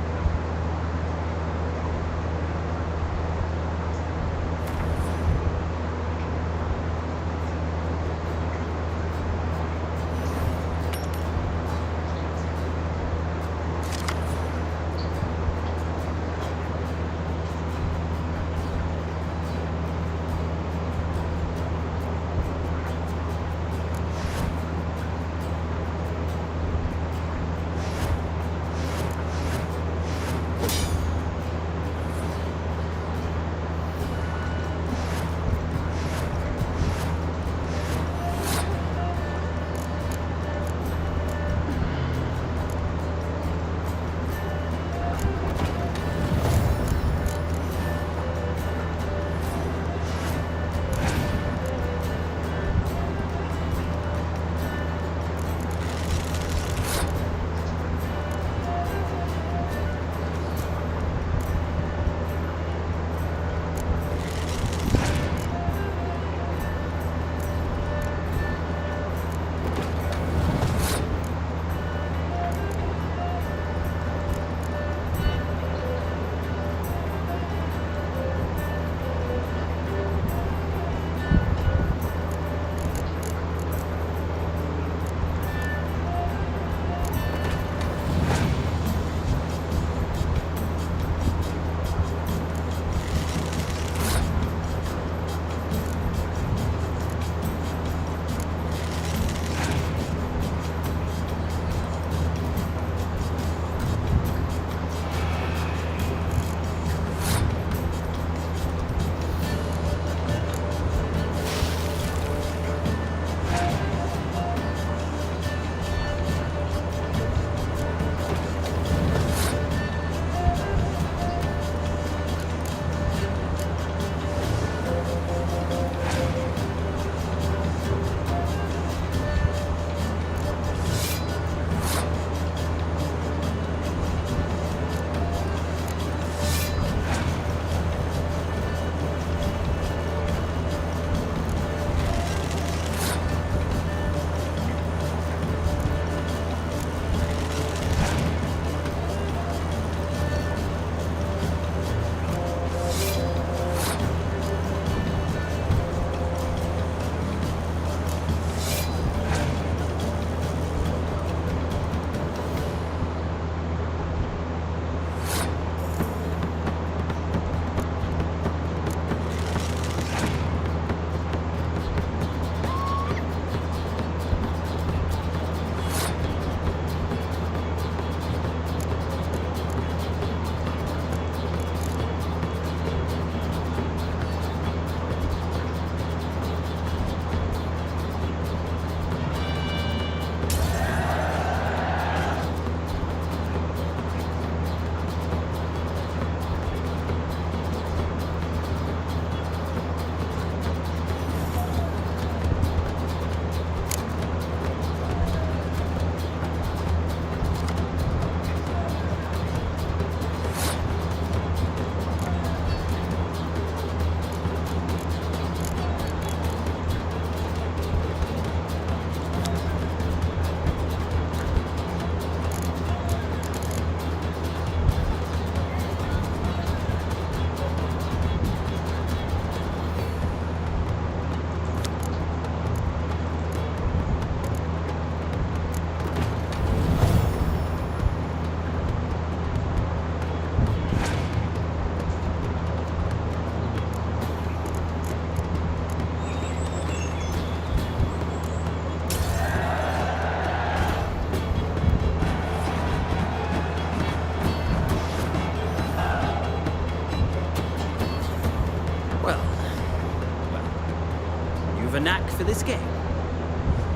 Speaker 14: this game.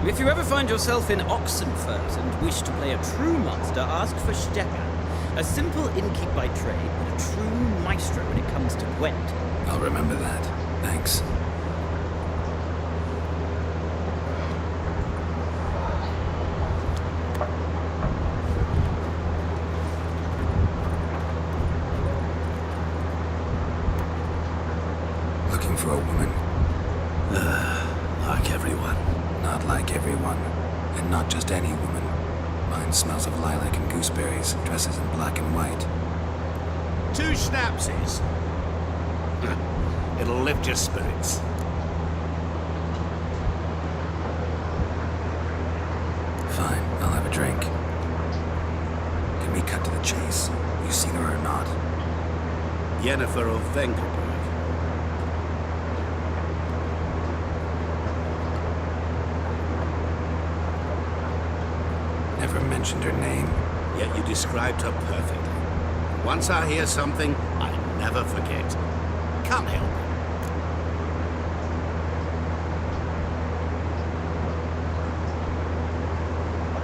Speaker 14: If you ever find yourself in Oxenfurt and wish to play a true master, ask for Stepan. A simple innkeep by trade, but a true maestro when it comes to Gwent.
Speaker 4: I'll remember that. Thanks. Looking for a woman?
Speaker 7: Like everyone.
Speaker 4: Not like everyone. And not just any woman. Mine smells of lilac and gooseberries, dresses in black and white.
Speaker 7: 2 schnapsies. It'll lift your spirits.
Speaker 4: Fine, I'll have a drink. Can we cut to the chase? You seen her or not?
Speaker 7: Yennefer of Venkelberg.
Speaker 4: Never mentioned her name.
Speaker 7: Yet you described her perfectly. Once I hear something, I never forget. Can't help it.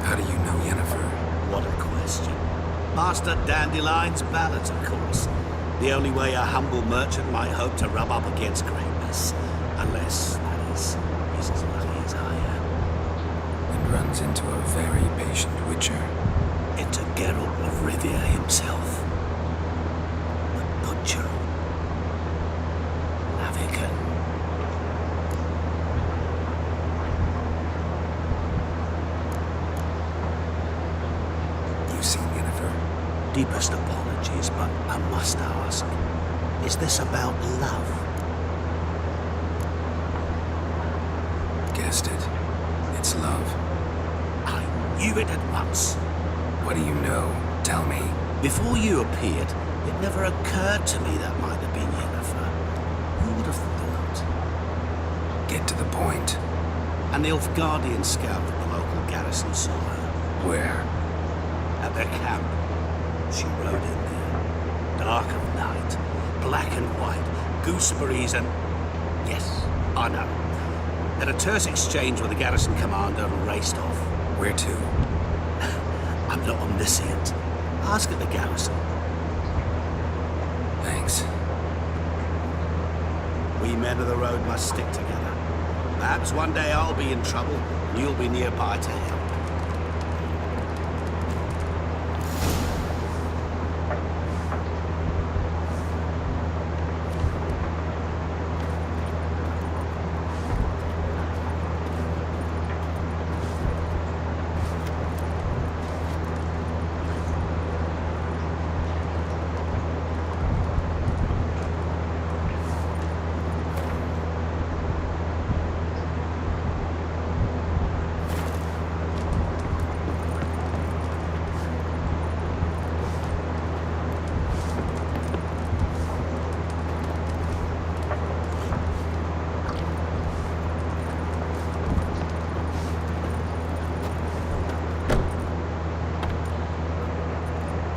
Speaker 4: How do you know Yennefer?
Speaker 7: What a question. Master Dandelion's ballads, of course. The only way a humble merchant might hope to rub up against greatness. Unless, that is, he's as lucky as I am.
Speaker 4: And runs into a very patient witcher.
Speaker 7: Into Geralt of Rivia himself. The Butcher. Navigan.
Speaker 4: You seen Yennefer?
Speaker 7: Deepest apologies, but I must ask. Is this about love?
Speaker 4: Guessed it. It's love.
Speaker 7: I knew it at once.
Speaker 4: What do you know? Tell me.
Speaker 7: Before you appeared, it never occurred to me that might have been Yennefer. Who would have thought?
Speaker 4: Get to the point.
Speaker 7: An Nilfgaardian scout at the local garrison saw her.
Speaker 4: Where?
Speaker 7: At their camp. She rode in there. Dark of night. Black and white. Gooseberries and... Yes, I know. Had a terse exchange with the garrison commander and raced off.
Speaker 4: Where to?
Speaker 7: I'm not omniscient. Ask at the garrison.
Speaker 4: Thanks.
Speaker 7: We men of the road must stick together. Perhaps one day I'll be in trouble, and you'll be nearby to help.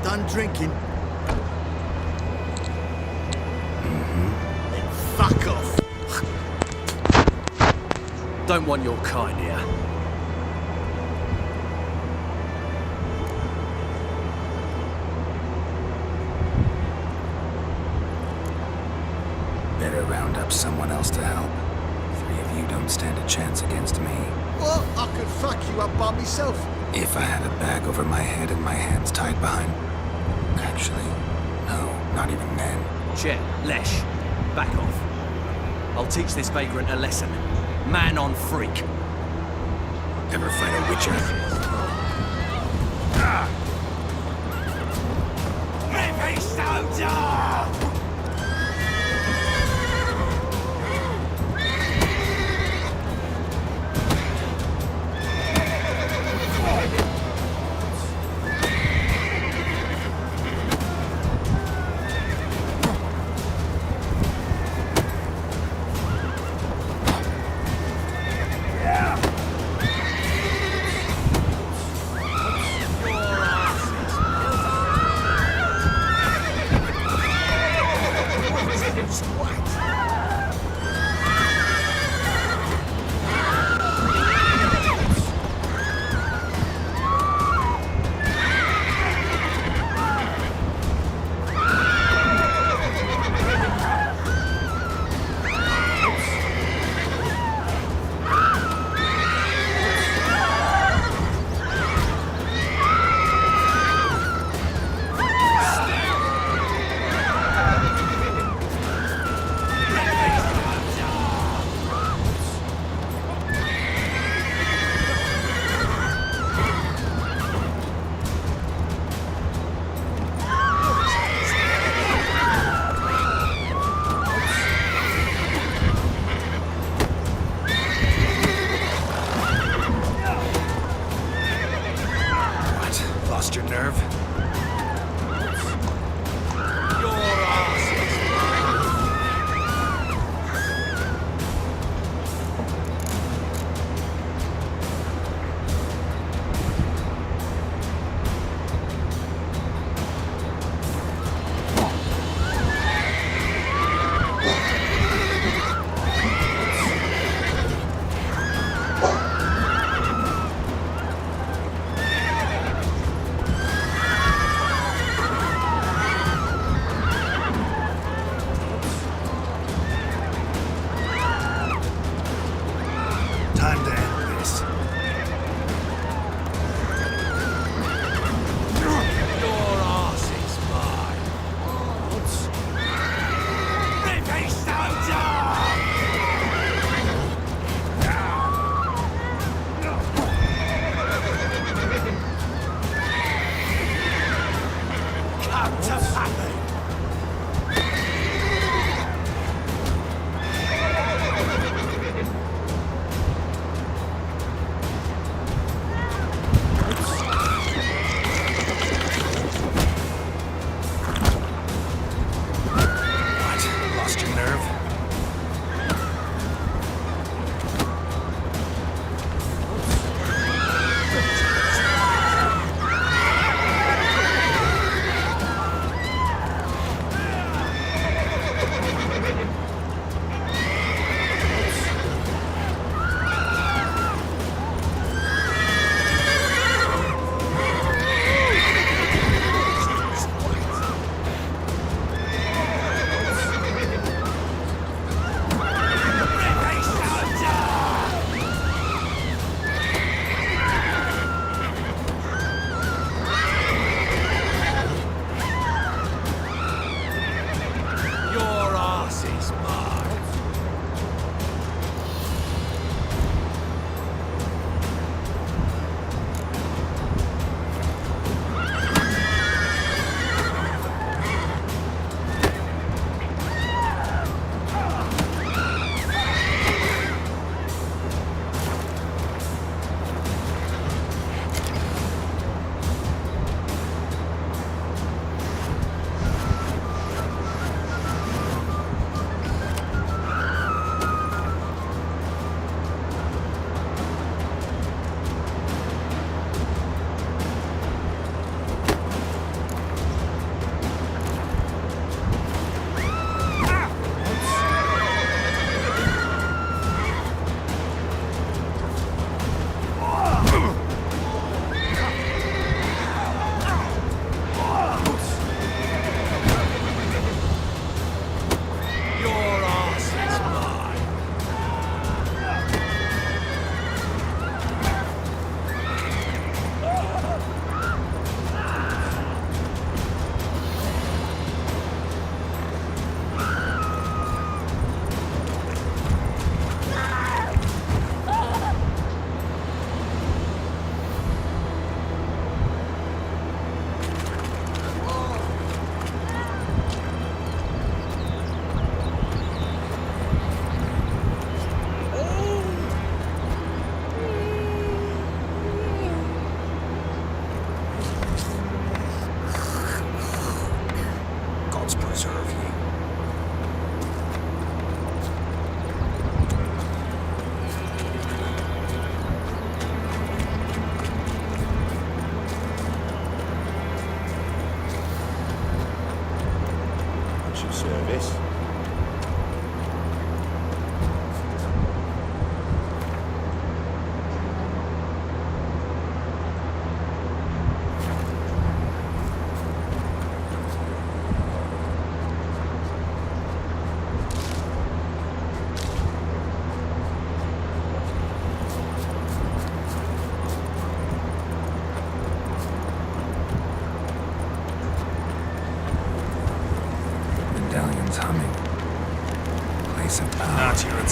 Speaker 1: Done drinking?
Speaker 13: Then fuck off. Don't want your kind here.
Speaker 4: Better round up someone else to help. 3 of you don't stand a chance against me.
Speaker 1: What? I could fuck you up by myself.
Speaker 4: If I had a bag over my head and my hands tied behind... Actually, no, not even then.
Speaker 13: Chet, Lesh, back off. I'll teach this vagrant a lesson. Man on freak.
Speaker 4: Ever fight a witcher?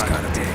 Speaker 4: It's gotta be.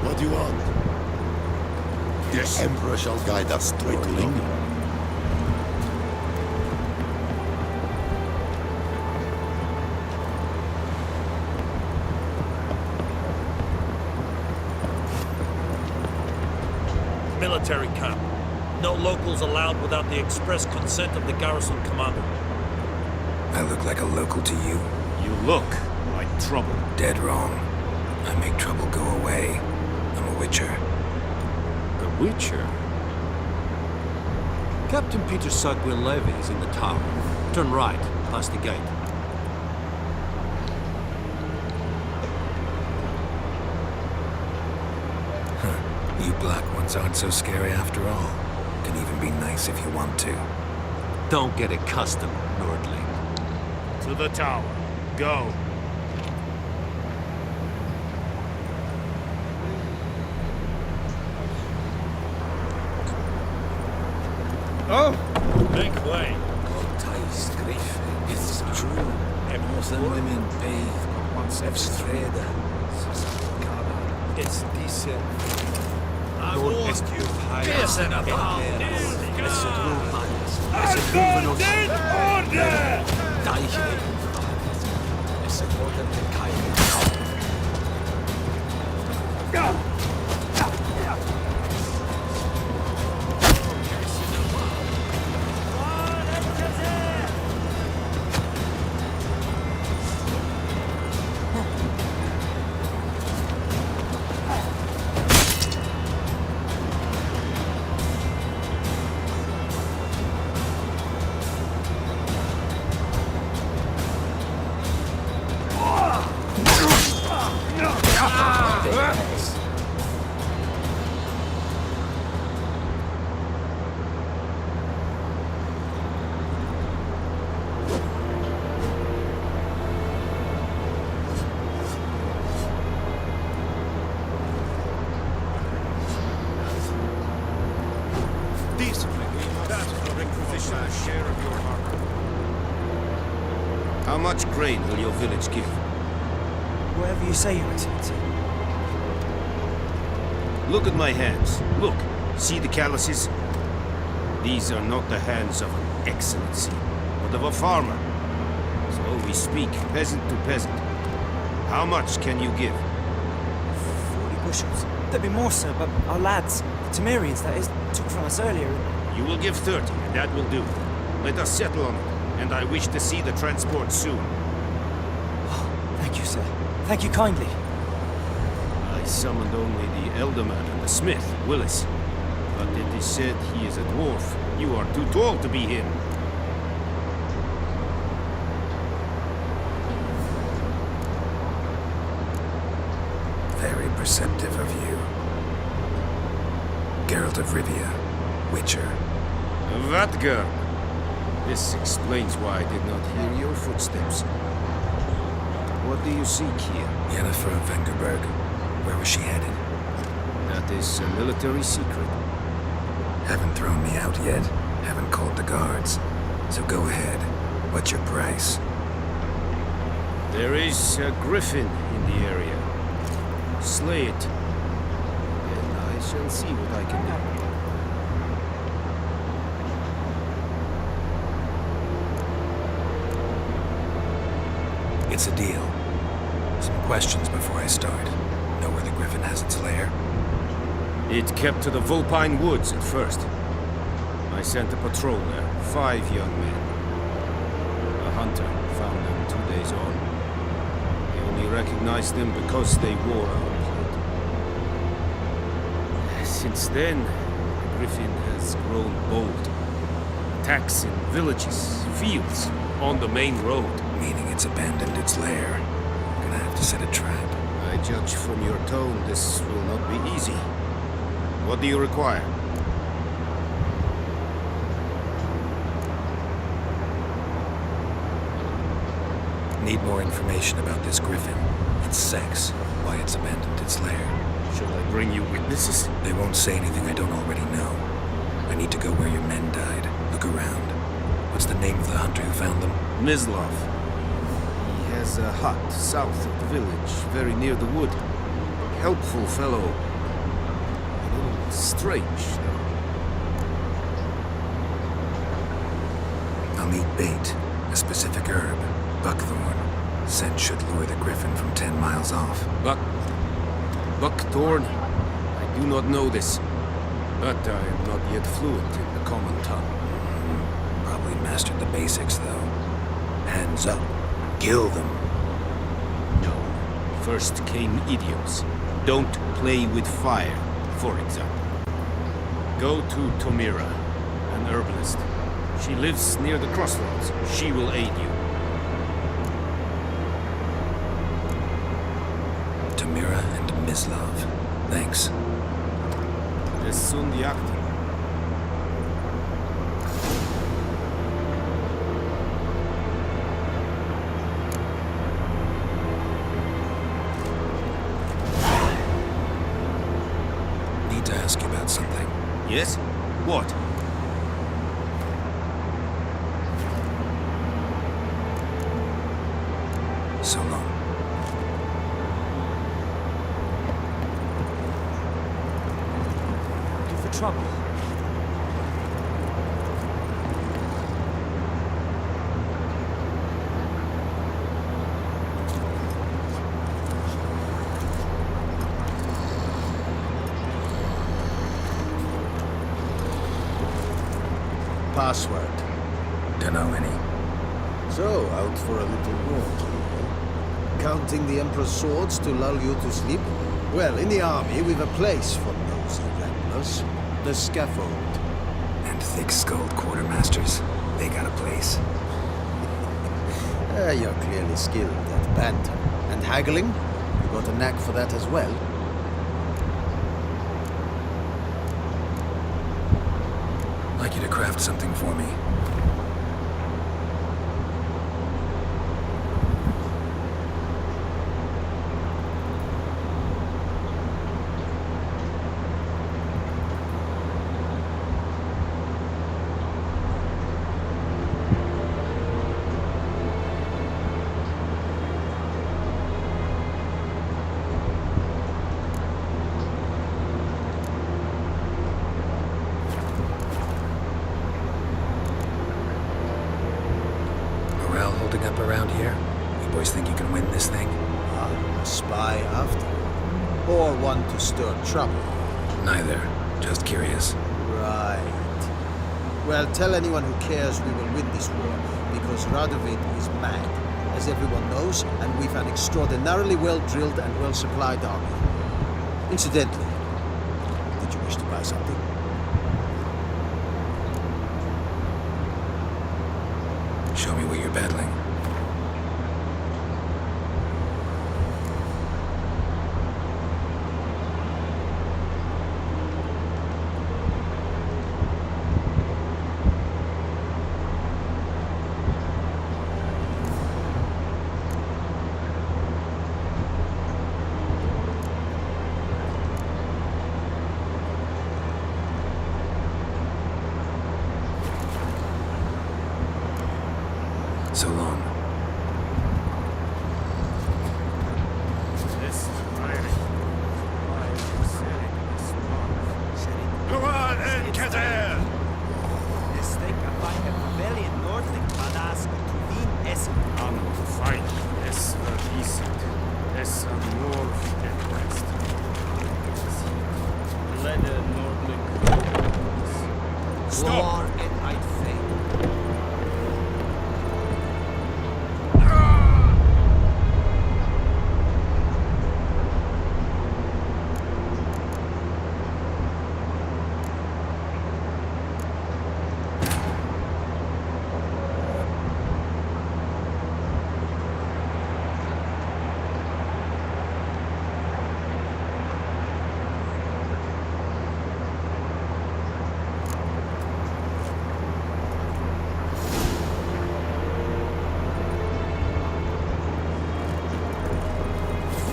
Speaker 8: What do you want? The Emperor shall guide us straight to London.
Speaker 15: Military camp. No locals allowed without the express consent of the garrison commander.
Speaker 4: I look like a local to you?
Speaker 15: You look like trouble.
Speaker 4: Dead wrong. I make trouble go away. I'm a witcher.
Speaker 15: The Witcher? Captain Peter Sugwill Levy is in the tower. Turn right, past the gate.
Speaker 4: You black ones aren't so scary after all. Can even be nice if you want to.
Speaker 15: Don't get accustomed, Nordling.
Speaker 16: To the tower. Go.
Speaker 15: Oh! Make way.
Speaker 5: It's true. Most women bathe once every It's decent.
Speaker 15: I warned you. Yes, and about Es sind nur meins. Es sind nur order! Deiche. Es sind keine.
Speaker 7: How much grain will your village give?
Speaker 12: Whatever you say, Your Excellency.
Speaker 7: Look at my hands. Look. See the calluses? These are not the hands of an excellency, but of a farmer. So we speak peasant to peasant. How much can you give?
Speaker 12: 40 bushels. There'd be more, sir, but our lads, the Temerians, that is, took from us earlier.
Speaker 7: You will give 30, and that will do.
Speaker 16: Let us settle on it, and I wish to see the transport soon.
Speaker 12: Thank you, sir. Thank you kindly.
Speaker 16: I summoned only the Elderman and the smith, Willis. But it is said he is a dwarf. You are too tall to be him.
Speaker 4: Very perceptive of you. Geralt of Rivia, Witcher.
Speaker 16: Vatgar! This explains why I did not hear your footsteps. What do you seek here?
Speaker 4: Yennefer of Vengerberg. Where was she headed?
Speaker 16: That is a military secret.
Speaker 4: Haven't thrown me out yet. Haven't called the guards. So go ahead. What's your price?
Speaker 16: There is a griffin in the area. Slay it. And I shall see what I can do.
Speaker 4: It's a deal. Some questions before I start. Know where the griffin has its lair?
Speaker 16: It kept to the Vulpine Woods at first. I sent a patrol there, 5 young men. A hunter found them 2 days on. He only recognized them because they wore our plate. Since then, the griffin has grown bold. Attacks in villages, fields, on the main road.
Speaker 4: Meaning it's abandoned its lair. Gonna have to set a trap.
Speaker 16: I judge from your tone this will not be easy. What do you require?
Speaker 4: Need more information about this griffin. Its sex, why it's abandoned its lair.
Speaker 16: Shall I bring you witnesses?
Speaker 4: They won't say anything I don't already know. I need to go where your men died. Look around. What's the name of the hunter who found them?
Speaker 16: Mislav. He has a hut south of the village, very near the wood. Helpful fellow. A little strange, though.
Speaker 4: I'll need bait. A specific herb. Buckthorn. Scent should lure the griffin from 10 miles off.
Speaker 16: Buckthorn? I do not know this. But I am not yet fluent in the common tongue.
Speaker 4: Probably mastered the basics, though. Hands up. Kill them.
Speaker 16: No. First came idioms. Don't play with fire, for example. Go to Tomira, an herbalist. She lives near the crossroads. She will aid you.
Speaker 4: Tomira and Mislav. Thanks.
Speaker 16: Es sunt jagten.
Speaker 4: Need to ask you about something.
Speaker 16: Yes? What?
Speaker 4: So long.
Speaker 12: Trouble.
Speaker 5: Password.
Speaker 4: Dunno any.
Speaker 5: So, out for a little walk. Counting the Emperor's swords to lull you to sleep? Well, in the army, we've a place for nosy ramblers. The scaffold.
Speaker 4: And thick-skulled quartermasters. They got a place.
Speaker 5: You're clearly skilled at banter. And haggling? You got a knack for that as well.
Speaker 4: I'd like you to craft something for me. Holding up around here? You boys think you can win this thing?
Speaker 5: A spy after all? Or one to stir trouble?
Speaker 4: Neither. Just curious.
Speaker 5: Right.
Speaker 17: Well, tell anyone who cares we will win this war, because Radovid is mad, as everyone knows, and we've an extraordinarily well-drilled and well-supplied army. Incidentally, did you wish to buy something?
Speaker 4: Show me what you're battling. So long.
Speaker 15: Go on, and Kater!
Speaker 12: Es denk a feine rebellion nördlich Manas to Wien Essen.
Speaker 16: Am Feind, es verhieß es am North and West. Lede nordlich. Stop!
Speaker 12: War and I'd fail.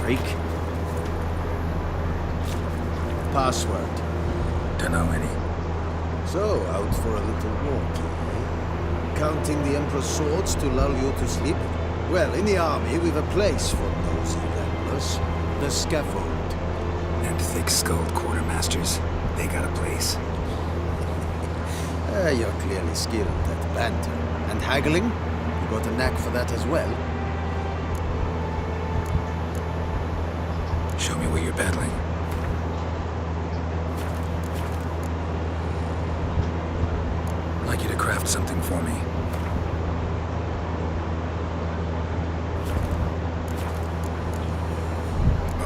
Speaker 17: Freak. Password.
Speaker 4: Dunno any.
Speaker 17: So, out for a little walk, eh? Counting the Emperor's swords to lull you to sleep? Well, in the army, we've a place for nosy ramblers. The scaffold.
Speaker 4: And thick-skulled quartermasters. They got a place.
Speaker 17: You're clearly skilled at banter. And haggling? You got a knack for that as well.
Speaker 4: Show me what you're battling. I'd like you to craft something for me.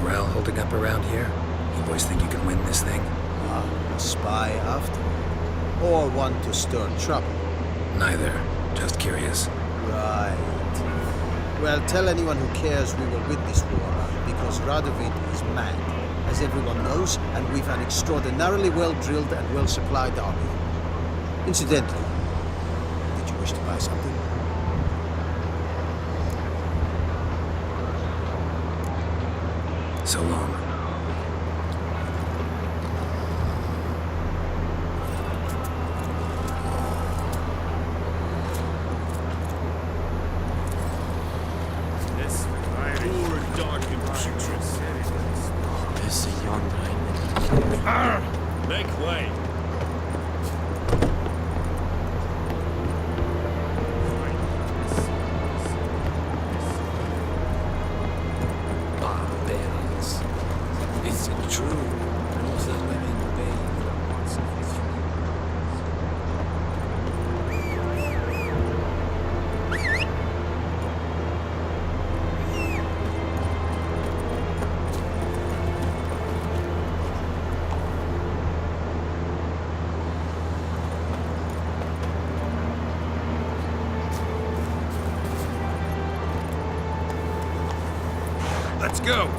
Speaker 4: Morale holding up around here? You boys think you can win this thing?
Speaker 17: A spy after all? Or one to stir trouble?
Speaker 4: Neither. Just curious.
Speaker 17: Right. Well, tell anyone who cares we will win this war, because Radovid is mad, as everyone knows, and we've an extraordinarily well-drilled and well-supplied army. Incidentally, did you wish to buy something?
Speaker 4: So long.
Speaker 15: Make way!
Speaker 13: Barbarians. Is it true? Northern women bathe the hearts of his
Speaker 16: Let's go!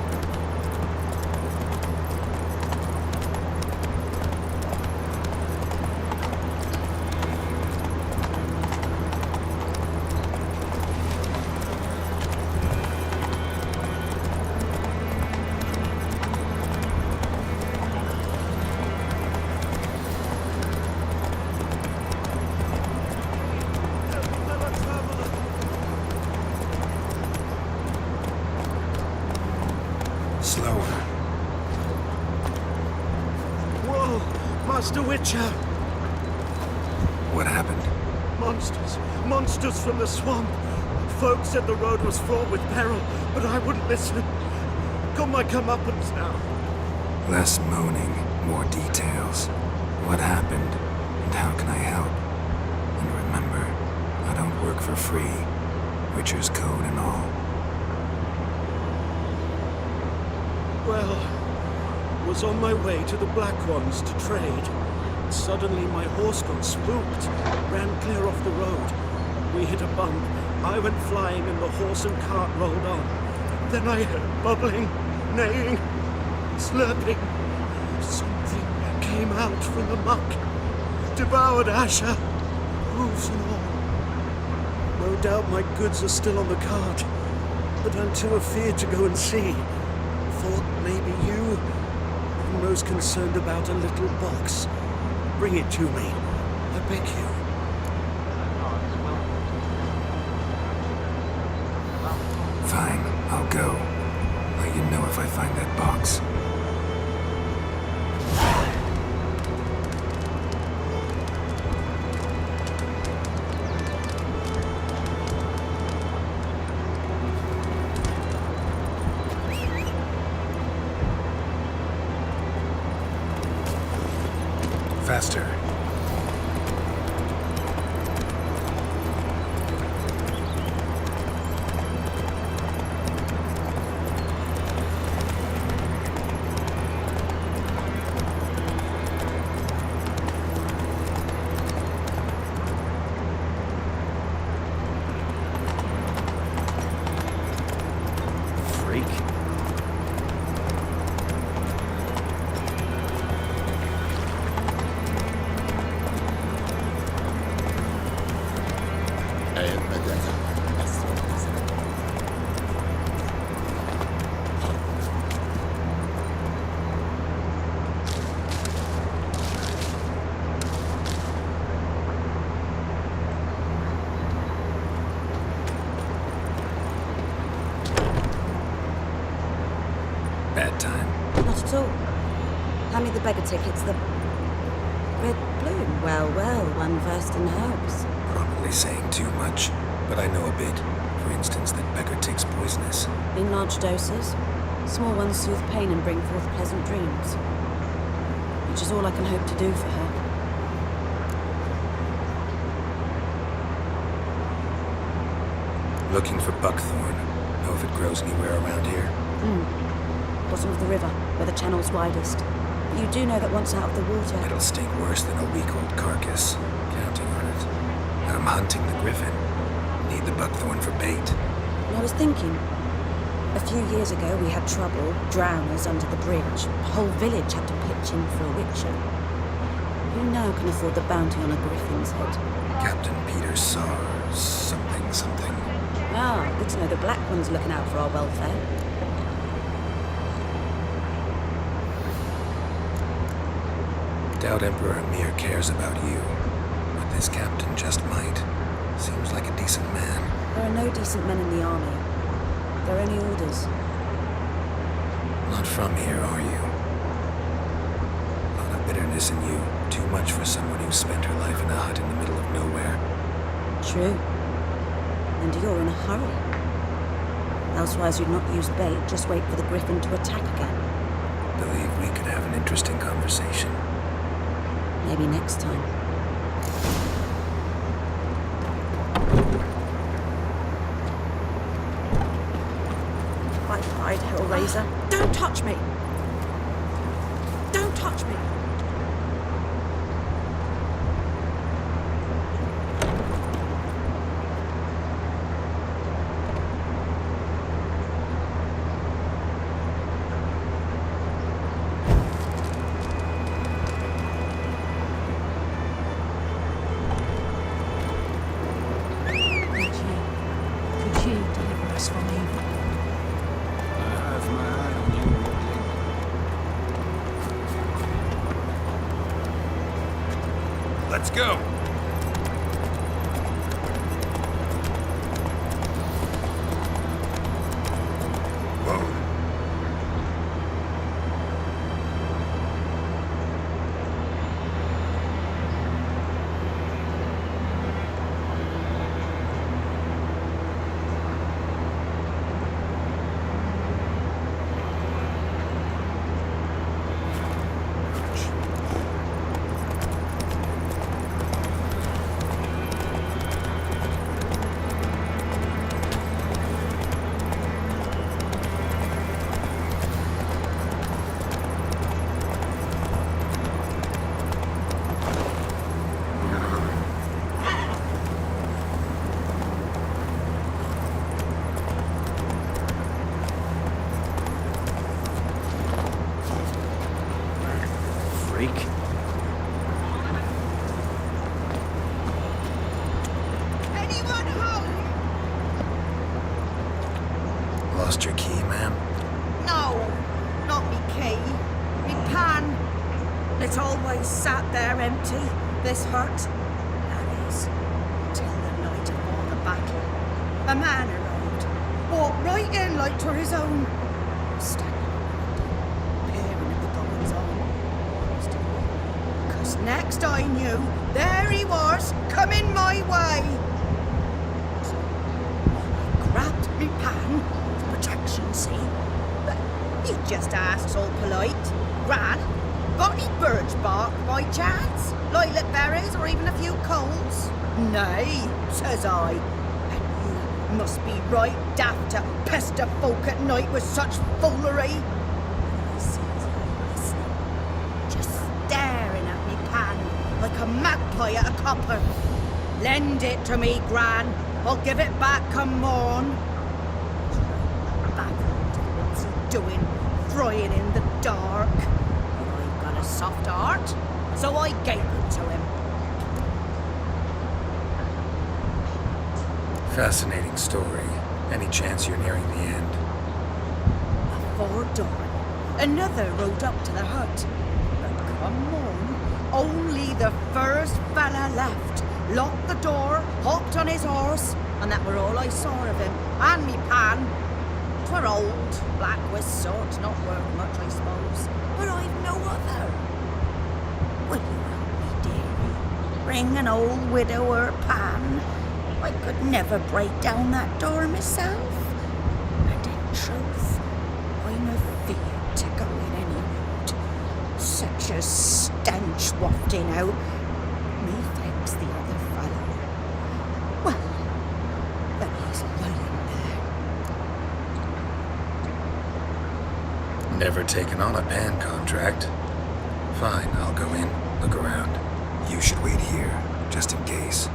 Speaker 4: Slower.
Speaker 7: Whoa! Master Witcher!
Speaker 4: What happened?
Speaker 7: Monsters! Monsters from the swamp! Folks said the road was fraught with peril, but I wouldn't listen. Got my comeuppance now.
Speaker 4: Less moaning, more details. What happened, and how can I help? don't work for free. Witcher's code and all.
Speaker 7: Well, was on my way to the Black Ones to trade. Suddenly my horse got spooked, ran clear off the road. We hit a bump. I went flying and the horse and cart rolled on. Then I heard bubbling, neighing, slurping. Something came out from the muck, devoured Asher, hooves and all. No doubt my goods are still on the cart, but I'm too afeard to go and see. Thought maybe you, I'm most concerned about a little box. Bring it to me, I beg you.
Speaker 4: Fine, I'll go. Let you know if I find that box. Faster. Bad time.
Speaker 3: Not at all. Hand me the beggar tickets, the red bloom. Well, well, one versed in herbs.
Speaker 4: Probably saying too much, but I know a bit. For instance, that beggar takes poisonous.
Speaker 3: In large doses. Small ones soothe pain and bring forth pleasant dreams. Which is all I can hope to do for her.
Speaker 4: Looking for buckthorn. Know if it grows anywhere around here?
Speaker 3: Bottom of the river, where the channel's widest. But you do know that once out of the water...
Speaker 4: It'll stink worse than a week-old carcass. Counting on it. I'm hunting the griffin. Need the buckthorn for bait.
Speaker 3: And I was thinking, a few years ago we had trouble, drowners under the bridge. The whole village had to pitch in for a witcher. Who now can afford the bounty on a griffin's head?
Speaker 4: Captain Peter Sars, something.
Speaker 3: Ah, good to know the Black One's looking out for our welfare.
Speaker 4: Doubt Emperor Mir cares about you, but this captain just might. Seems like a decent man.
Speaker 3: There are no decent men in the army. They're only orders.
Speaker 4: Not from here, are you? A lot of bitterness in you. Too much for someone who spent her life in a hut in the middle of nowhere.
Speaker 3: True. And you're in a hurry. Elsewise you'd not use bait, just wait for the griffin to attack again.
Speaker 4: Believe we could have an interesting conversation.
Speaker 3: Maybe next time. Bite, Hellraiser. Don't touch me! Don't touch me!
Speaker 16: Let's go! Whoa.
Speaker 4: lost your key, ma'am?
Speaker 18: No, not me key. Me pan. It's always sat there empty, this hut. That is, till the night of all the battle. A man arrived, walked right in like 'twere his own. Standing peering at the goings on. 'Cause next I knew, there he was, coming my way. So I grabbed me pan for protection, see? But he just asks all polite, Gran, got any birch bark by chance? Lilac berries or even a few coals? Nay, says I. And you must be right daft to pester folk at night with such foolery. And I sees him listening, just staring at me pan like a magpie at a copper. Lend it to me, Gran. I'll give it back come morn. Baffled, what's he doing, frying in the dark? But I've got a soft heart, so I gave it to him.
Speaker 4: Fascinating story. Any chance you're nearing the end?
Speaker 18: Before dawn, another rode up to the hut. But come on, only the first fella left. Locked the door, hopped on his horse, and that were all I saw of him. And me pan. 'Twere old, black with sort, not worth much, I suppose. But I've no other. Will you help me, dearie? Bring an old widower pan. I could never break down that door myself. And in truth, I'm afeard to go in any road. Such a stench wafting out. Methinks the other fellow. Well, then he's lying there.
Speaker 4: Never taken on a pan contract. Fine, I'll go in, look around. You should wait here, just in case.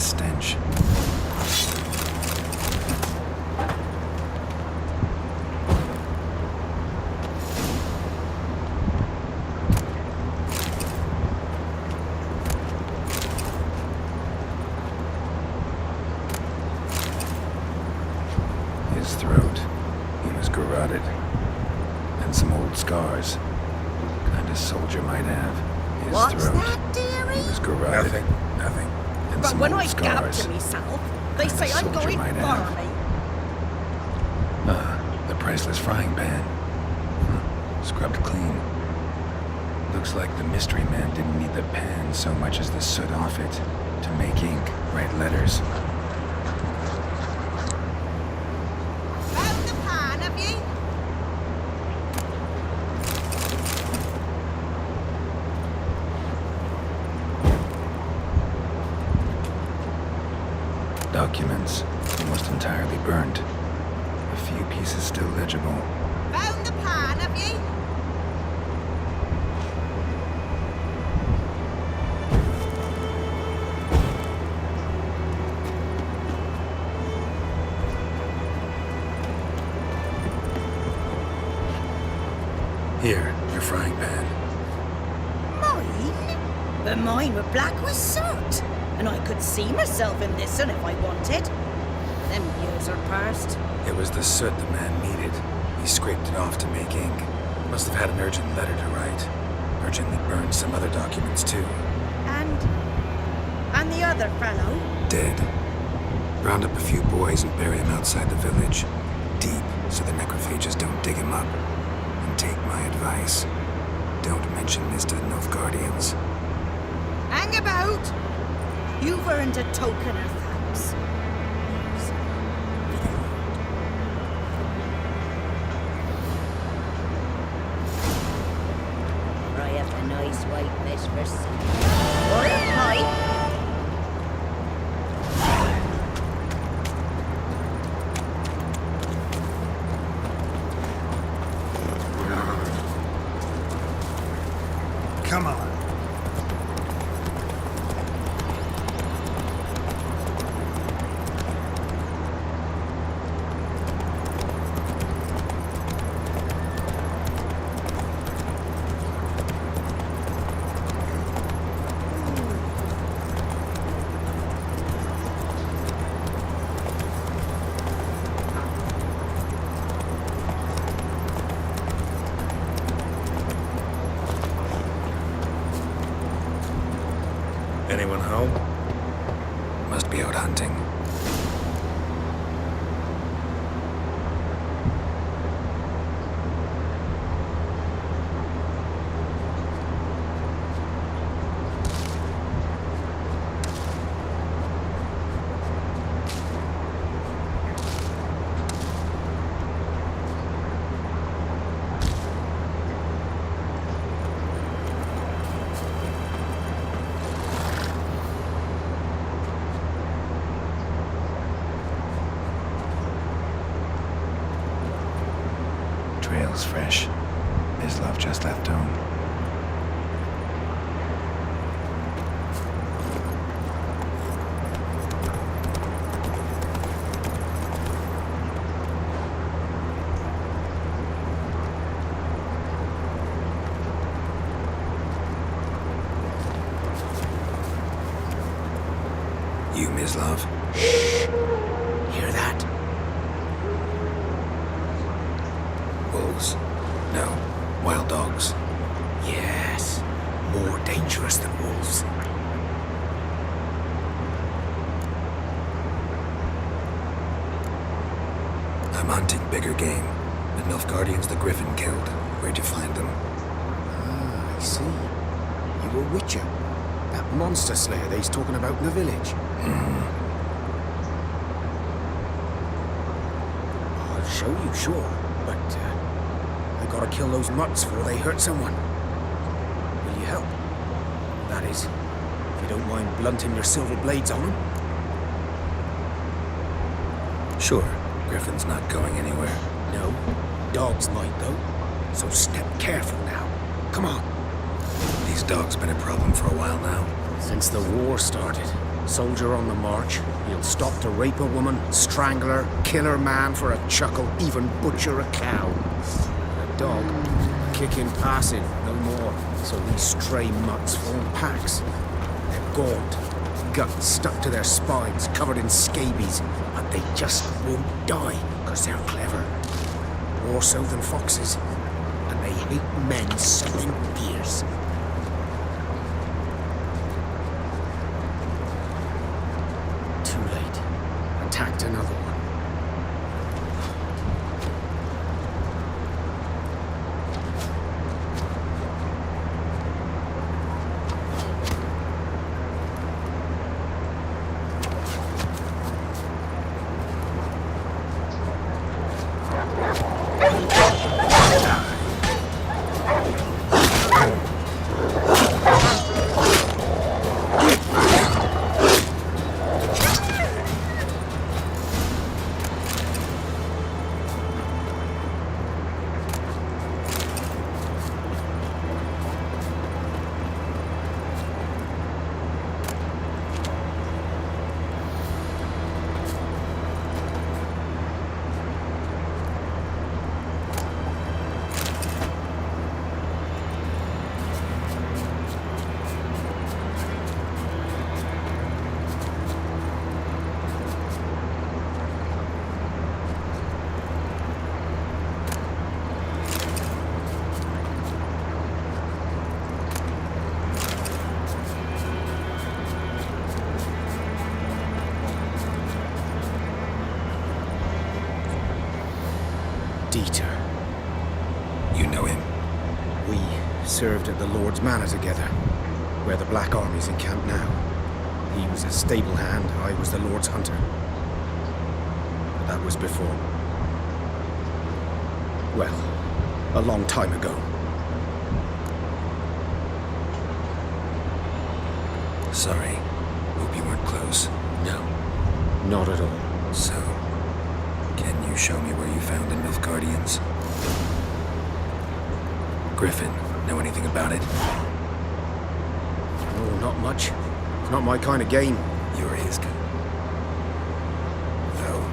Speaker 4: the stench. His throat. He was garroted. And some old scars. Kind of soldier might have. His
Speaker 18: What's
Speaker 4: throat.
Speaker 18: that, dearie?
Speaker 4: He was garroted. Nothing. And
Speaker 18: But
Speaker 4: some
Speaker 18: when
Speaker 4: old
Speaker 18: I gallop
Speaker 4: scars.
Speaker 18: to myself, they
Speaker 4: Kinda
Speaker 18: say I'm
Speaker 4: soldier
Speaker 18: going
Speaker 4: might have.
Speaker 18: barmy.
Speaker 4: The priceless frying pan. Scrubbed clean. Looks like the mystery man didn't need the pan so much as the soot off it to make ink, write letters.
Speaker 18: Found the pan, have ye?
Speaker 4: Documents, almost entirely burnt. A few pieces still legible.
Speaker 18: Found the pan, have ye?
Speaker 4: Here, your frying pan.
Speaker 18: Mine? But mine were black with soot. And I could see myself in this one if I wanted. Them years are past.
Speaker 4: It was the soot the man needed. He scraped it off to make ink. Must have had an urgent letter to write. Urgently burned some other documents too.
Speaker 18: And the other fellow?
Speaker 4: Dead. Round up a few boys and bury him outside the village. Deep, so the necrophages don't dig him up. And take my advice. Don't mention this to the Nilfgaardians.
Speaker 18: Hang about! You've earned a token of thanks.
Speaker 11: I have a nice white mess for some.
Speaker 18: Or a pipe.
Speaker 1: Come on.
Speaker 4: Anyone home? Must be out hunting. Trail's fresh. Mislav just left home. You, Mislav.
Speaker 7: Hear that?
Speaker 4: Wolves. No, wild dogs.
Speaker 7: Yes. More dangerous than wolves.
Speaker 4: I'm hunting bigger game. The Nilfgaardians the Griffin killed. Where'd you find them?
Speaker 16: Ah, I see. You were Witcher. That monster slayer they's talking about in the village. I'll show you, sure. But, I gotta kill those mutts before they hurt someone. Will you help? That is, if you don't mind blunting your silver blades on them.
Speaker 4: Sure. Griffin's not going anywhere.
Speaker 16: No. Dogs might, though. So step careful now. Come on.
Speaker 4: These dogs been a problem for a while now.
Speaker 16: Since the war started. Soldier on the march, he'll stop to rape a woman, strangle her, kill her man for a chuckle, even butcher a cow. A dog, kicking, passing, no more. So these stray mutts form packs. They're gaunt, guts stuck to their spines, covered in scabies, but they just won't die, because they're clever. More so than foxes. And they hate men something fierce. Too late. Attacked another one. Dieter.
Speaker 4: You know him?
Speaker 16: We served at the Lord's Manor together, where the Black Army's encamped now. He was a stable hand, I was the Lord's hunter. But that was before. Well, a long time ago.
Speaker 4: Sorry. Hope you weren't close.
Speaker 16: No, not at all.
Speaker 4: So, can you show me where you found the Nilfgaardians? Griffin, know anything about it?
Speaker 16: Oh, not much. It's not my kind of game.
Speaker 4: You're his kind. Though.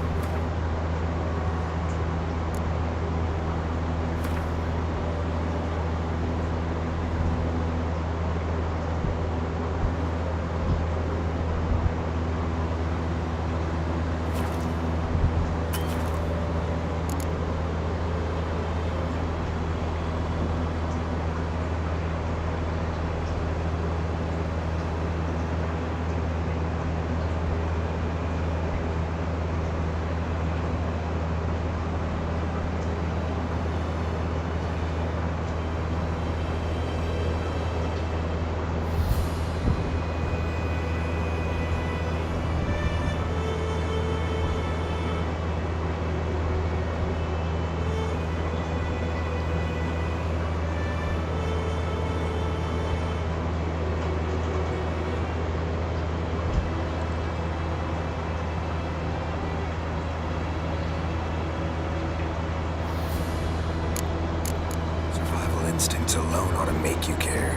Speaker 4: Instincts alone ought to make you care.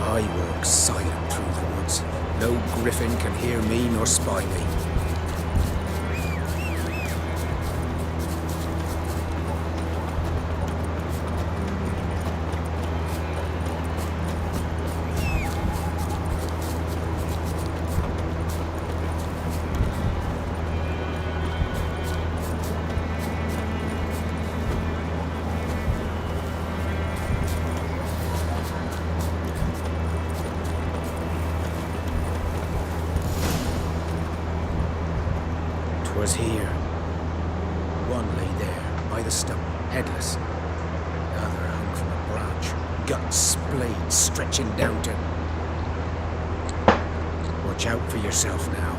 Speaker 16: I walk silent through the woods. No griffin can hear me nor spy me. Was here. One lay there, by the stump, headless. The other hung from a branch, guts splayed, stretching down to... Watch out for yourself now.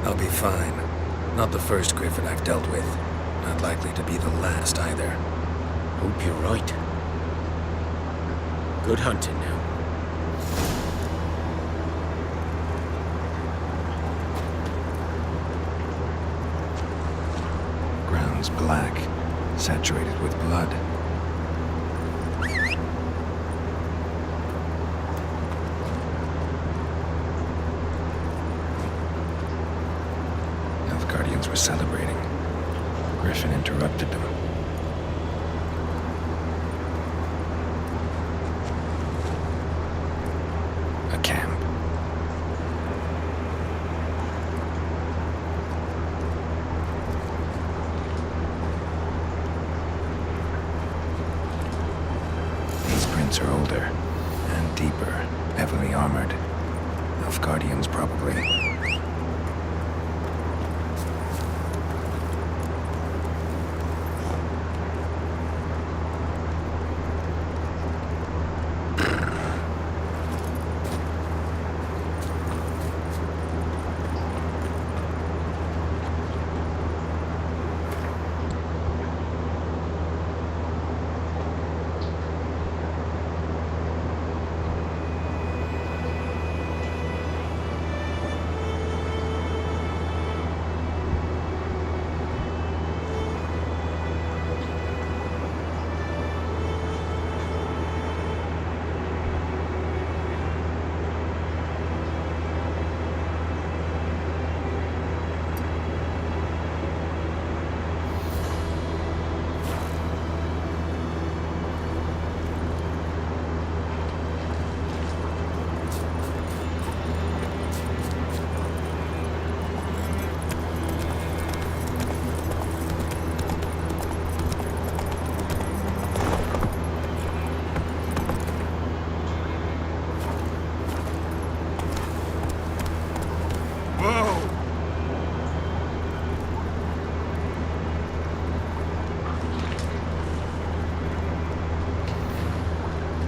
Speaker 4: I'll be fine. Not the first griffin I've dealt with. Not likely to be the last either.
Speaker 16: Hope you're right. Good hunting now.
Speaker 4: Ground's black, saturated with blood. were celebrating. Griffin interrupted them. A camp. These prints are older and deeper, heavily armored. Nilfgaardians, probably.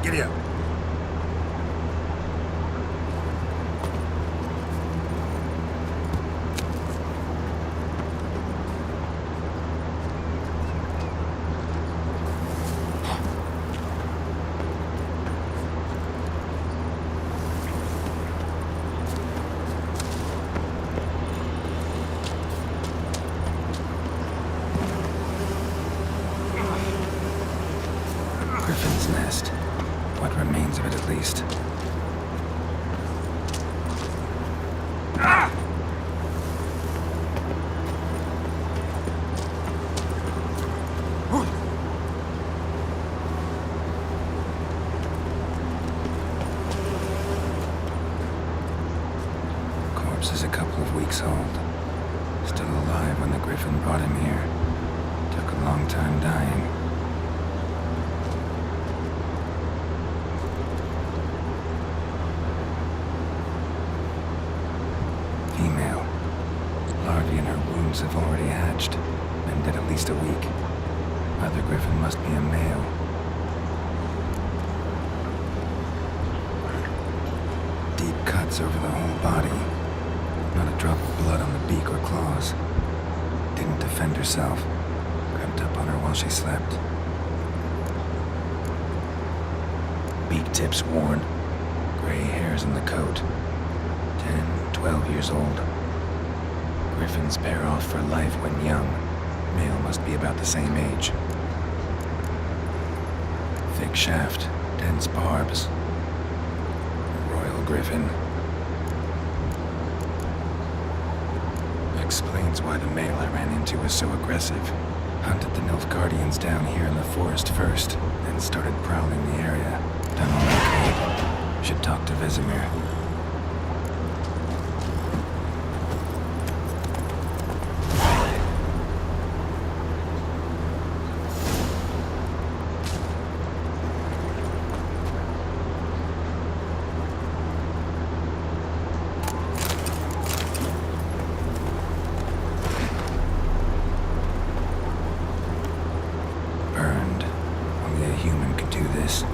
Speaker 8: Giddy up.
Speaker 4: Griffin's nest. What remains of it, at least. Corpse is a couple of weeks old. Still alive when the Griffin brought him here. Took a long time dying. Female. Larvae in her wounds have already hatched. Been dead at least a week. Other Griffin must be a male. Deep cuts over the whole body. Not a drop of blood on the beak or claws. Didn't defend herself. Crept up on her while she slept. Beak tips worn. Gray hairs in the coat. 10, 12 years old. Griffins pair off for life when young. Male must be about the same age. Thick shaft, dense barbs. Royal Griffin. Explains why the male I ran into was so aggressive. Hunted the Nilfgaardians down here in the forest first, then started prowling the area. Done all I could. Should talk to Vesemir. Burned. Only a human could do this.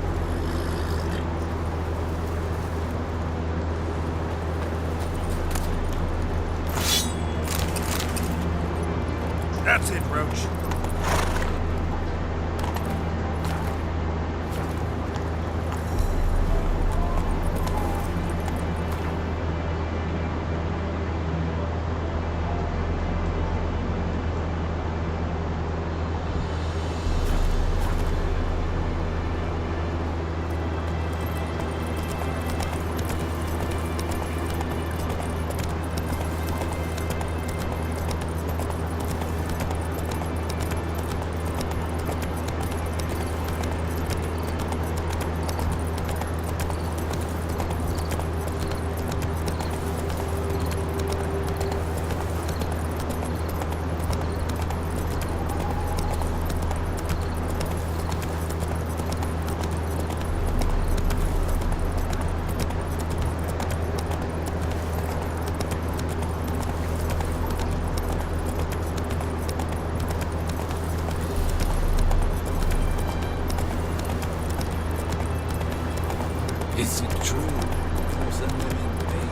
Speaker 15: Is it true? There's a living pain.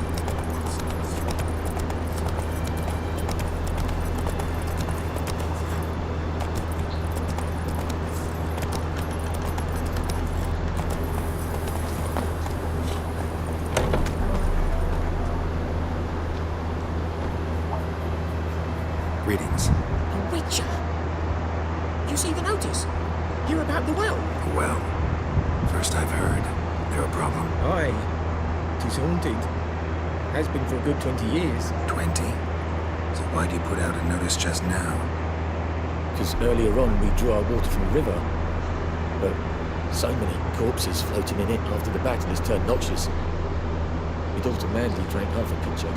Speaker 4: Greetings.
Speaker 14: A witcher? You see the notice? Hear about the well?
Speaker 4: Well, first I've heard. They're a problem.
Speaker 19: Aye. It is haunted. Has been for a good 20 years.
Speaker 4: 20? So why do you put out a notice just now?
Speaker 19: Because earlier on we drew our water from the river. But so many corpses floating in it after the battle has turned noxious. My daughter Mandy drank half a pitcher.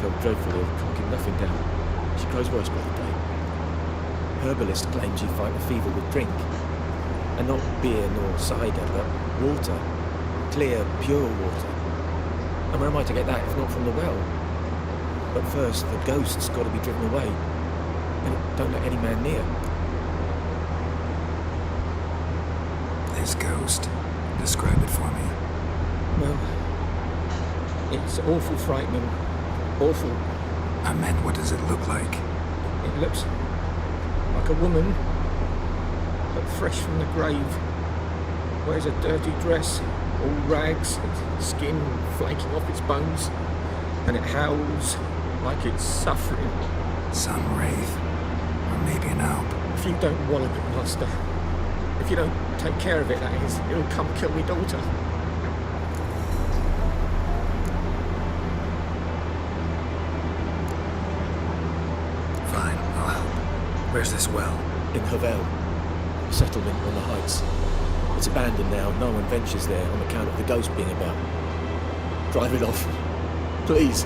Speaker 19: Felt dreadful ill, can't keep nothing down. She grows worse by the day. Herbalist claims you fight the fever with drink. And not beer nor cider, but water. Clear, pure water. And where am I to get that if not from the well? But first, the ghost's got to be driven away. And don't let any man near.
Speaker 4: This ghost. Describe it for me.
Speaker 19: Well, it's awful frightening. Awful.
Speaker 4: I meant, what does it look like?
Speaker 19: It looks like a woman, but fresh from the grave. Wears a dirty dress, all rags, skin flaking off its bones, and it howls like it's suffering.
Speaker 4: Some wraith, or maybe an alp.
Speaker 19: If you don't wallop it, master, if you don't take care of it, that is, it'll come kill me daughter.
Speaker 4: Fine, I'll help. Where's this well?
Speaker 19: In Havel, a settlement on the heights. It's abandoned now. No one ventures there on account of the ghost being about. Drive it off, please.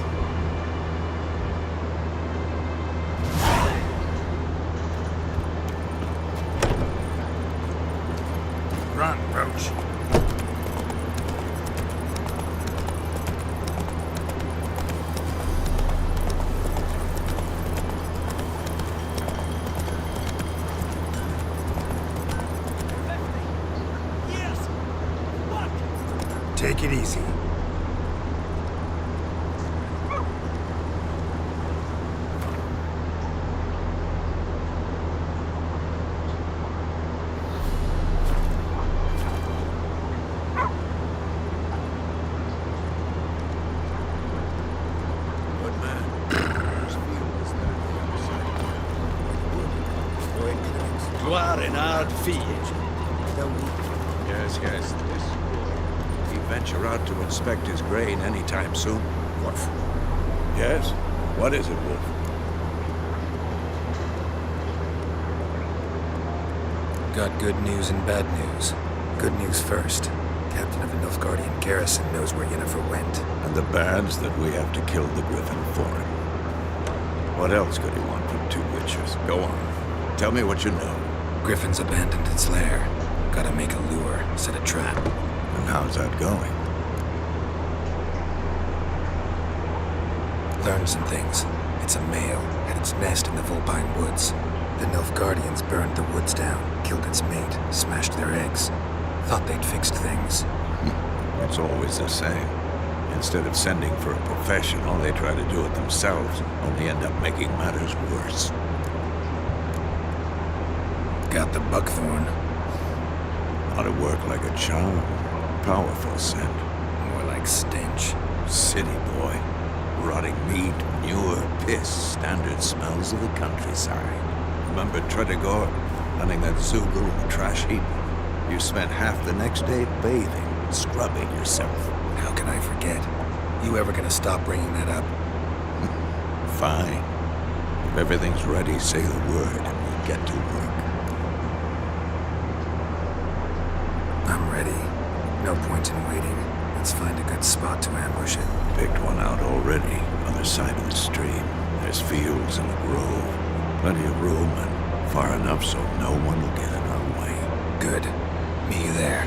Speaker 5: Run, Roach.
Speaker 4: Take it easy.
Speaker 5: Good man.
Speaker 15: You are in hard field.
Speaker 5: Yes, yes. He venture out to inspect his grain anytime soon. What? Yes? What is it, Wolf?
Speaker 4: Got good news and bad news. Good news first. Captain of the Nilfgaardian garrison knows where Yennefer went.
Speaker 5: And the bad's that we have to kill the Griffin for him. What else could he want from two witches? Go on. Tell me what you know.
Speaker 4: Griffin's abandoned its lair. Gotta make a lure, set a trap.
Speaker 5: And how's that going?
Speaker 4: Learned some things. It's a male, had its nest in the Vulpine Woods. The Nilfgaardians burned the woods down, killed its mate, smashed their eggs. Thought they'd fixed things.
Speaker 5: It's always the same. Instead of sending for a professional, they try to do it themselves, only end up making matters worse.
Speaker 4: Got the buckthorn.
Speaker 5: Ought to work like a charm. Powerful scent.
Speaker 4: More like stench.
Speaker 5: City boy. Rotting meat, manure, piss, standard smells of the countryside. Remember Tredegor? Running that Zoogle in the trash heap? You spent half the next day bathing, scrubbing yourself.
Speaker 4: How can I forget? You ever gonna stop bringing that up?
Speaker 5: Fine. If everything's ready, say the word and we'll get to work.
Speaker 4: I'm ready. No point in waiting. Let's find a good spot to ambush it.
Speaker 5: Picked one out already, other side of the stream. There's fields and a grove. Plenty of room and far enough so no one will get in our way.
Speaker 4: Good. Meet you there.